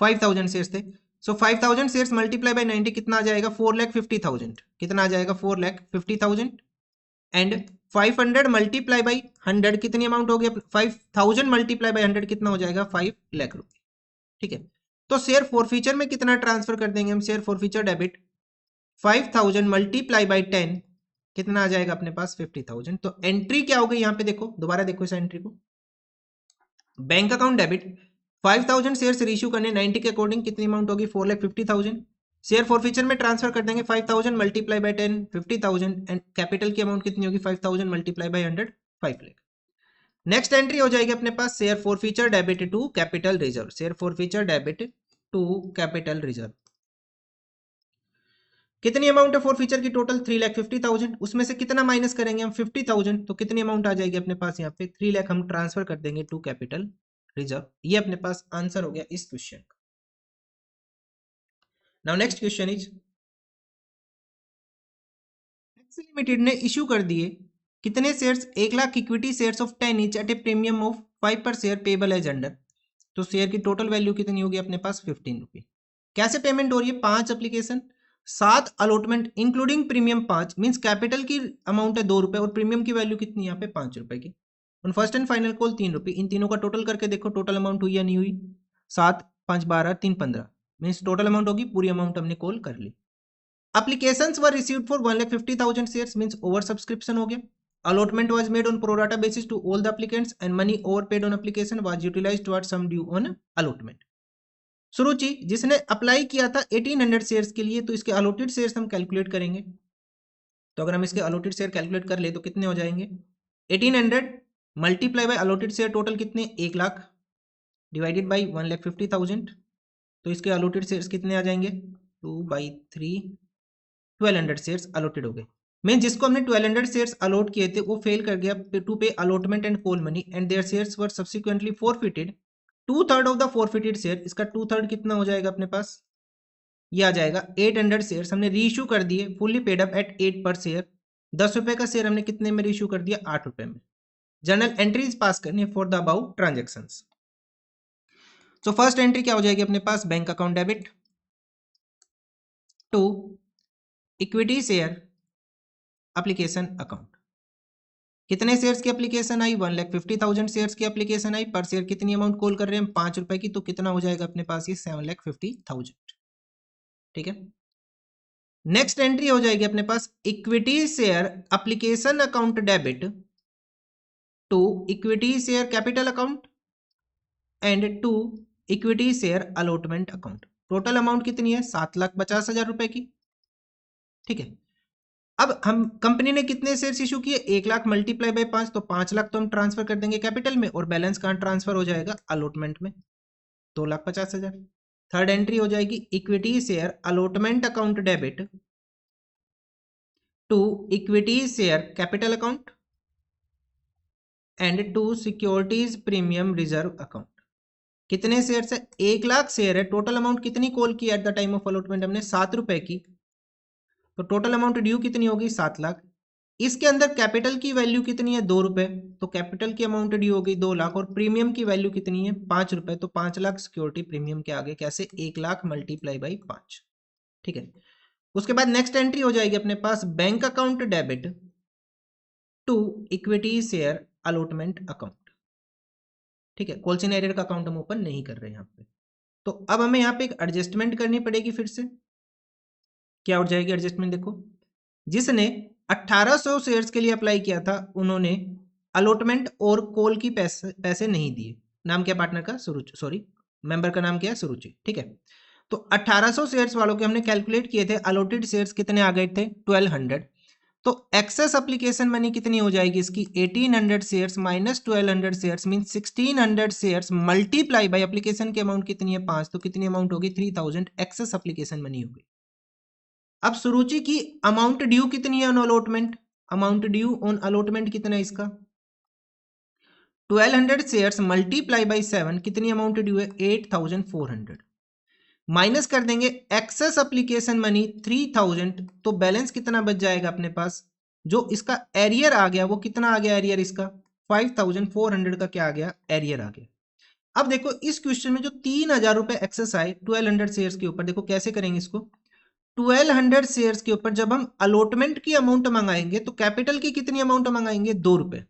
5,000 शेयर्स थे। सो 5,000 शेयर्स मल्टीप्लाई बाय 90 कितना आ जाएगा 4,50,000। कितना आ जाएगा 4,50,000। एंड 500 मल्टीप्लाई बाई 100 कितनी अमाउंट हो गया 5,000 मल्टीप्लाई बाई 100 कितना हो जाएगा 5 लाख रुपए। ठीक है, तो शेयर फॉरफीचर में कितना ट्रांसफर कर देंगे हम, share forfeiture debit 5,000 multiply by 10 कितना आ जाएगा अपने पास 50,000। तो एंट्री क्या हो गई यहाँ पे, देखो दोबारा देखो इस एंट्री को, bank account debit 5,000 share issue करने 90 के अकॉर्डिंग कितनी अमाउंट होगी 4,50,000। शेयर फॉरफीचर में ट्रांसफर कर देंगे 5,000 मल्टीप्लाई बाय 10 50,000। एंड कैपिटल की अमाउंट कितनी होगी 5,000 multiply by 100 5 lakh. Next entry हो जाएगी अपने पास share forfeiture debit to capital reserve. Share forfeiture debit to capital reserve कितनी अमाउंट है फॉरफीचर की टोटल 3,50,000। उसमें से कितना माइनस करेंगे हम 50,000, तो कितनी अमाउंट आ जाएगी अपने पास यहाँ पे 3 लाख हम ट्रांसफर कर देंगे टू कैपिटल रिजर्व। ये अपने पास आंसर हो गया इस क्वेश्चन का। Now next question is, Excel Limited ने इशू कर दिए कितने shares 1 lakh equity shares of 10 each at a premium of 5 per share payable as under. तो शेयर की टोटल वैल्यू कितनी होगी अपने पास 15 रुपये। कैसे पेमेंट हो रही है 5 application 7 allotment including premium 5 means capital की अमाउंट है 2 रुपए और प्रीमियम की वैल्यू कितनी यहाँ पे 5 रुपए की। On first and final call 3 रुपये। इन तीनों का टोटल करके देखो टोटल अमाउंट हुई या नहीं हुई 7 5 12 3 15 मींस टोटल अमाउंट होगी, पूरी अमाउंट हमने कॉल कर ली। Applications were received for 1,50,000 shares means over subscription हो गया। Allotment was made on pro rata basis to all the applicants and money overpaid on application was utilized towards sum due on allotment। सुरुचि जिसने अप्लाई किया था 1800 शेयर्स के लिए, तो इसके अलॉटेड शेयर्स हम कैलकुलेट करेंगे। तो अगर हम इसके अलॉटेड शेयर कैलकुलेट कर ले तो कितने हो जाएंगे 1800 multiply by allotted share total कितने 1 लाख डिवाइडेड बाई 1,50,000। तो इसके अलॉटेड शेयर्स कितने आ जाएंगे 2/3 1200 शेयर्स अलॉटेड हो गए। मीन जिसको हमने 1200 शेयर्स अलॉट किए थे वो फेल कर गया to pay allotment and call money and there shares were subsequently forfeited 2/3 of the forfeited share. इसका 2/3 कितना हो जाएगा अपने पास, ये आ जाएगा 800 शेयर्स हमने रीइश्यू कर दिए फुल्ली पेड अप एट 8 पर शेयर। 10 रुपए का शेयर हमने कितने में रीइश्यू कर दिया 8 रुपए में। जर्नल एंट्रीज पास करनी है for the about transactions. So first entry क्या हो जाएगी अपने पास, bank account debit to equity share application account. कितने शेयर्स की एप्लीकेशन आई 1,50,000 शेयर्स की एप्लीकेशन आई। पर शेयर कितनी अमाउंट कॉल कर रहे हैं 5 रुपए की, तो कितना हो जाएगा अपने पास ये 7,50,000। ठीक है, नेक्स्ट एंट्री हो जाएगी अपने पास equity share application account debit to equity share capital account and to equity share allotment account. Total amount कितनी है 7,50,000 रुपए की। ठीक है, अब हम कंपनी ने कितने शेयर्स इशू किए 1 लाख मल्टीप्लाई बाय 5, तो 5 लाख तो हम ट्रांसफर कर देंगे कैपिटल में और बैलेंस कहाँ ट्रांसफर हो जाएगा अलॉटमेंट में 2,50,000। थर्ड एंट्री हो जाएगी equity share allotment account debit to equity share capital account and to securities premium reserve account. कितने शेयर है 1 लाख शेयर है। टोटल अमाउंट कितनी कॉल की at the time of allotment हमने 7 रुपए की, तो टोटल अमाउंट ड्यू कितनी होगी 7 लाख। इसके अंदर कैपिटल की वैल्यू कितनी है 2 रुपए, तो कैपिटल की अमाउंट ड्यू होगी 2 लाख और प्रीमियम की वैल्यू कितनी है 5 रुपए, तो 5 लाख सिक्योरिटी प्रीमियम के आगे कैसे 1 लाख मल्टीप्लाई बाई 5। ठीक है, उसके बाद नेक्स्ट एंट्री हो जाएगी अपने पास bank account debit to equity share allotment account. ठीक है, कॉल्सिन एरियर का अकाउंट हम ओपन नहीं कर रहे हैं यहाँ पे। तो अब हमें यहाँ पे एक एडजस्टमेंट करनी पड़ेगी फिर से। क्या उठ जाएगी एडजस्टमेंट, देखो जिसने 1800 शेयर्स के लिए अप्लाई किया था उन्होंने अलॉटमेंट और कॉल की पैसे नहीं दिए। नाम क्या पार्टनर का? सुरुचि, सॉरी मेंबर का नाम क्या है? सुरुचि, ठीक है। तो 1800 शेयर्स वालों के हमने कैलकुलेट किए थे, अलॉटेड शेयर्स कितने आ गए थे? 1200। तो एक्सेस एप्लीकेशन मनी कितनी हो जाएगी इसकी? 1800 shares minus 1200 shares mean 1600 shares multiply by application की अमाउंट कितनी है? 5, तो कितनी अमाउंट होगी? 3000 एक्सेस एप्लीकेशन मनी होगी। अब सुरुचि की अमाउंट ड्यू कितनी है on allotment? Amount due on allotment कितना है इसका? 1200 शेयर्स मल्टीप्लाई बाय 7, कितनी अमाउंट ड्यू है? 8400। माइनस कर देंगे एक्सेस एप्लीकेशन मनी 3000, तो बैलेंस कितना बच जाएगा अपने पास? जो इसका एरियर आ गया वो कितना आ गया एरियर इसका? 5400 का क्या आ गया? एरियर आ गया। अब देखो इस क्वेश्चन में जो 3000 रुपए एक्सेस आए 1200 शेयर्स के ऊपर, देखो कैसे करेंगे इसको। 1200 शेयर्स के ऊपर जब हम अलॉटमेंट की अमाउंट मंगाएंगे तो कैपिटल की कितनी अमाउंट मंगाएंगे? 2 रुपए।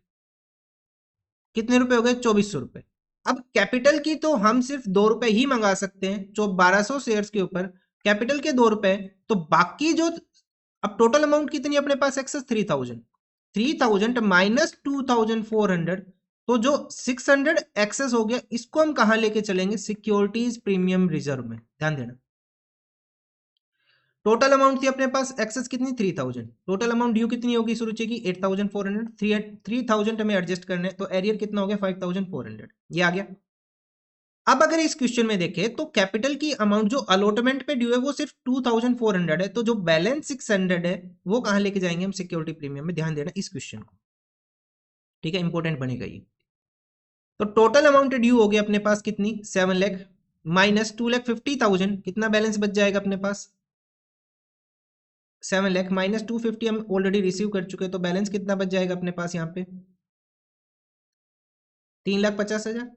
कितने रुपए हो गए? 2400 रुपए। अब कैपिटल की तो हम सिर्फ 2 रुपए ही मंगा सकते हैं, जो 1200 शेयर्स के ऊपर कैपिटल के 2 रुपए, तो बाकी जो अब टोटल अमाउंट कितनी अपने पास एक्सेस? 3000। 3000 माइनस 2400, तो जो 600 एक्सेस हो गया इसको हम कहां लेके चलेंगे? सिक्योरिटीज प्रीमियम रिजर्व में। ध्यान देना, टोटल अमाउंट थी अपने पास एक्सेस कितनी? 3000। टोटल अमाउंट ड्यू कितनी होगी सुरुचि की? 8400। 3000 हमें एडजस्ट करने, तो एरियर कितना हो गया? 5400। ये आ गया। अब अगर इस क्वेश्चन में देखें तो कैपिटल की अमाउंट जो अलॉटमेंट पे ड्यू है वो सिर्फ 2400 है, तो जो बैलेंस 600 है वो कहां लेके जाएंगे हम? सिक्योरिटी प्रीमियम में। ध्यान देना इस क्वेश्चन को, ठीक है, इंपॉर्टेंट बनेगा ये। तो टोटल अमाउंट ड्यू हो गया अपने पास कितनी? 7 लाख माइनस 2,50,000, कितना बैलेंस बच जाएगा अपने पास? 7 लाख माइनस 250 हम ऑलरेडी रिसीव कर चुके हैं, तो बैलेंस कितना बच जाएगा अपने पास यहाँ पे? 3,50,000।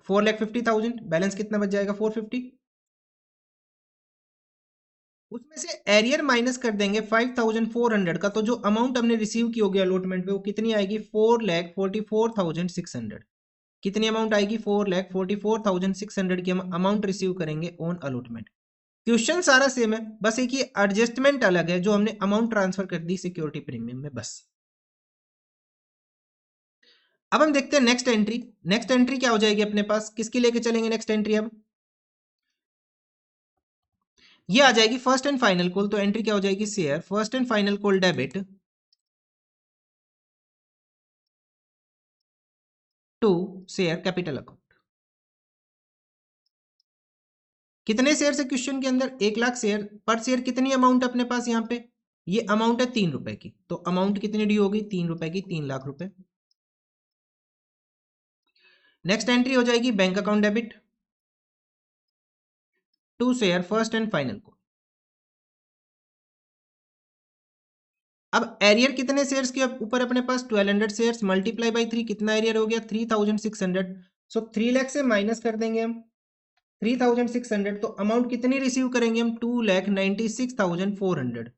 4,50,000, बैलेंस कितना बच जाएगा? 450। उसमें से एरियर माइनस कर देंगे 5400 का, तो जो अमाउंट हमने रिसीव की होगी अलॉटमेंट पे वो कितनी आएगी? 4,44,600। कितनी अमाउंट आएगी? 4,44,600 की हम अमाउंट रिसीव करेंगे ऑन अलॉटमेंट। क्वेश्चन सारा सेम है, बस एक ही एडजस्टमेंट अलग है, जो हमने अमाउंट ट्रांसफर कर दी सिक्योरिटी प्रीमियम में, बस। अब हम देखते हैं नेक्स्ट एंट्री। नेक्स्ट एंट्री क्या हो जाएगी अपने पास? किसकी लेके चलेंगे नेक्स्ट एंट्री? अब ये आ जाएगी फर्स्ट एंड फाइनल कॉल, तो एंट्री क्या हो जाएगी? Share first and final call debit to share capital account. कितने शेयर है क्वेश्चन के अंदर? 1,00,000 शेयर। पर शेयर कितनी अमाउंट अपने पास यहाँ पे? ये अमाउंट है 3 रुपए की, तो अमाउंट कितनी ड्यू होगी? 3 रुपए की, 3,00,000 रुपए। नेक्स्ट एंट्री हो जाएगी bank account debit to share first and final call. अब एरियर कितने शेयर्स के ऊपर अपने पास? 1200 शेयर्स मल्टीप्लाई बाई 3, कितना एरियर हो गया? 3600। सो 3 लाख से माइनस कर देंगे हम 3600, तो अमाउंट कितनी रिसीव करेंगे हम? 2,96,400।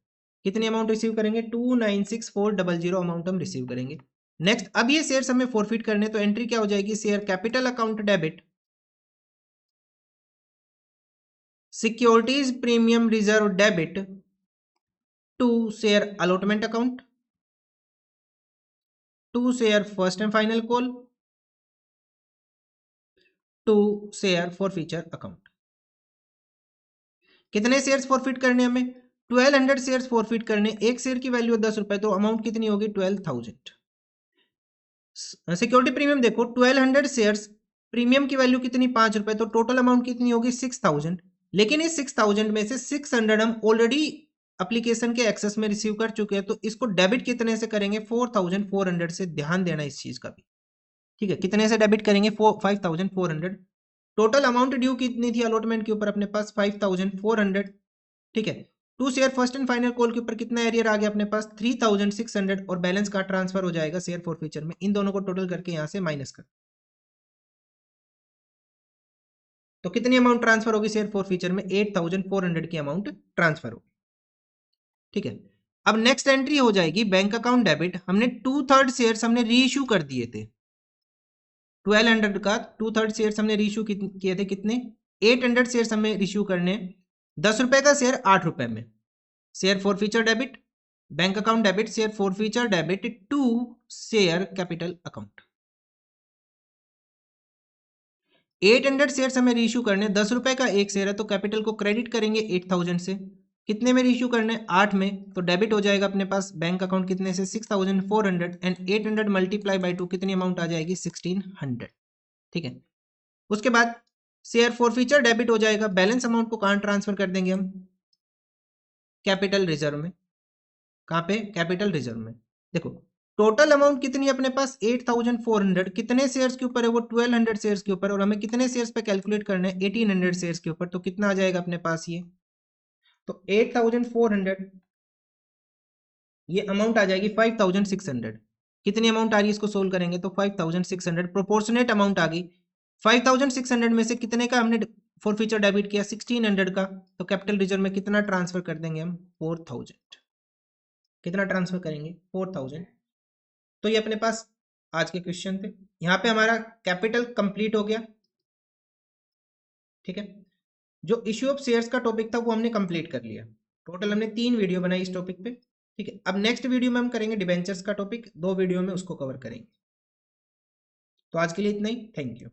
कितनी अमाउंट रिसीव करेंगे? 2,96,400 अमाउंट हम रिसीव करेंगे। नेक्स्ट, अब ये शेयर्स हमें फॉरफिट करने, तो एंट्री क्या हो जाएगी? Share capital account debit securities premium reserve debit to share allotment account to share first and final call to share forfeiture account. कितने शेयर्स फॉरफिट करने हमें? 1200 शेयर्स फॉरफिट करने। एक शेयर की वैल्यू 10 रुपए, तो अमाउंट कितनी होगी? 12,000। सिक्योरिटी प्रीमियम देखो, 1200 शेयर्स, प्रीमियम की वैल्यू कितनी? 5 रुपए, तो टोटल अमाउंट कितनी होगी? 6,000। लेकिन इस 6,000 में से 600 हम ऑलरेडी एप्लीकेशन के एक्सेस में रिसीव कर चुके हैं, तो इसको डेबिट कितने से करेंगे? 4,400 से। ध्यान देना इस चीज का भी, ठीक है। कितने से डेबिट करेंगे? 5,400। टोटल अमाउंट ड्यू कितनी थी अलॉटमेंट के ऊपर अपने पास? 5,400, ठीक है। To share first and final call के ऊपर कितना एरियर आ गया अपने पास? 3,600, और बैलेंस का ट्रांसफर हो जाएगा शेयर फॉर फ्यूचर में। इन दोनों को टोटल करके यहां से माइनस कर, तो कितनी अमाउंट ट्रांसफर होगी शेयर फॉर फ्यूचर में? 8,400 की अमाउंट ट्रांसफर होगी, ठीक है। अब नेक्स्ट एंट्री हो जाएगी बैंक अकाउंट डेबिट। हमने 2/3 शेयर्स हमने री इश्यू कर दिए थे 1200 का, 2/3 शेयर्स हमने री इश्यू किए थे। कितने? 800 शेयर्स हमें इश्यू करने, ₹10 का शेयर 8 रुपए में, share forfeiture debit, bank account debit, share forfeiture debit to share capital account. 800 share हमें रीइश्यू करने, ₹10 का एक शेयर है तो कैपिटल को क्रेडिट करेंगे 8000 से, कितने में रीइश्यू करने 8 में, तो डेबिट हो जाएगा अपने पास बैंक अकाउंट कितने से 6400 एंड 800 मल्टीप्लाई बाई 2 कितनी अमाउंट आ जाएगी 1600। ठीक है, उसके बाद शेयर फॉर फ्यूचर डेबिट हो जाएगा, बैलेंस अमाउंट को कहां ट्रांसफर कर देंगे हम, कैपिटल रिजर्व में। कहां पे, कैपिटल रिजर्व में। देखो टोटल अमाउंट कितनी है अपने पास 8400, कितने शेयर्स के ऊपर है वो 1200 शेयर्स के ऊपर, और हमें कितने शेयर्स पे कैलकुलेट करना है 1800 शेयर्स के ऊपर, तो कितना आ जाएगा अपने पास ये, तो 8400 ये अमाउंट आ जाएगी 5600। कितनी अमाउंट आ रही है इसको सोल्व करेंगे तो 5600 प्रोपोर्शनेट अमाउंट आ गई। 5600 में से कितने का हमने फॉर फ्यूचर डेबिट किया 1600 का, तो कैपिटल रिजर्व में कितना ट्रांसफर कर देंगे हम 4000। कितना ट्रांसफर करेंगे 4000। तो ये अपने पास आज के क्वेश्चन थे। यहाँ पे हमारा कैपिटल कंप्लीट हो गया। ठीक है, जो इश्यू ऑफ शेयर्स का टॉपिक था वो हमने कंप्लीट कर लिया। टोटल हमने 3 वीडियो बनाई इस टॉपिक पे। ठीक है, अब नेक्स्ट वीडियो में हम करेंगे डिबेंचर्स का टॉपिक, 2 वीडियो में उसको कवर करेंगे। तो आज के लिए इतना ही, थैंक यू।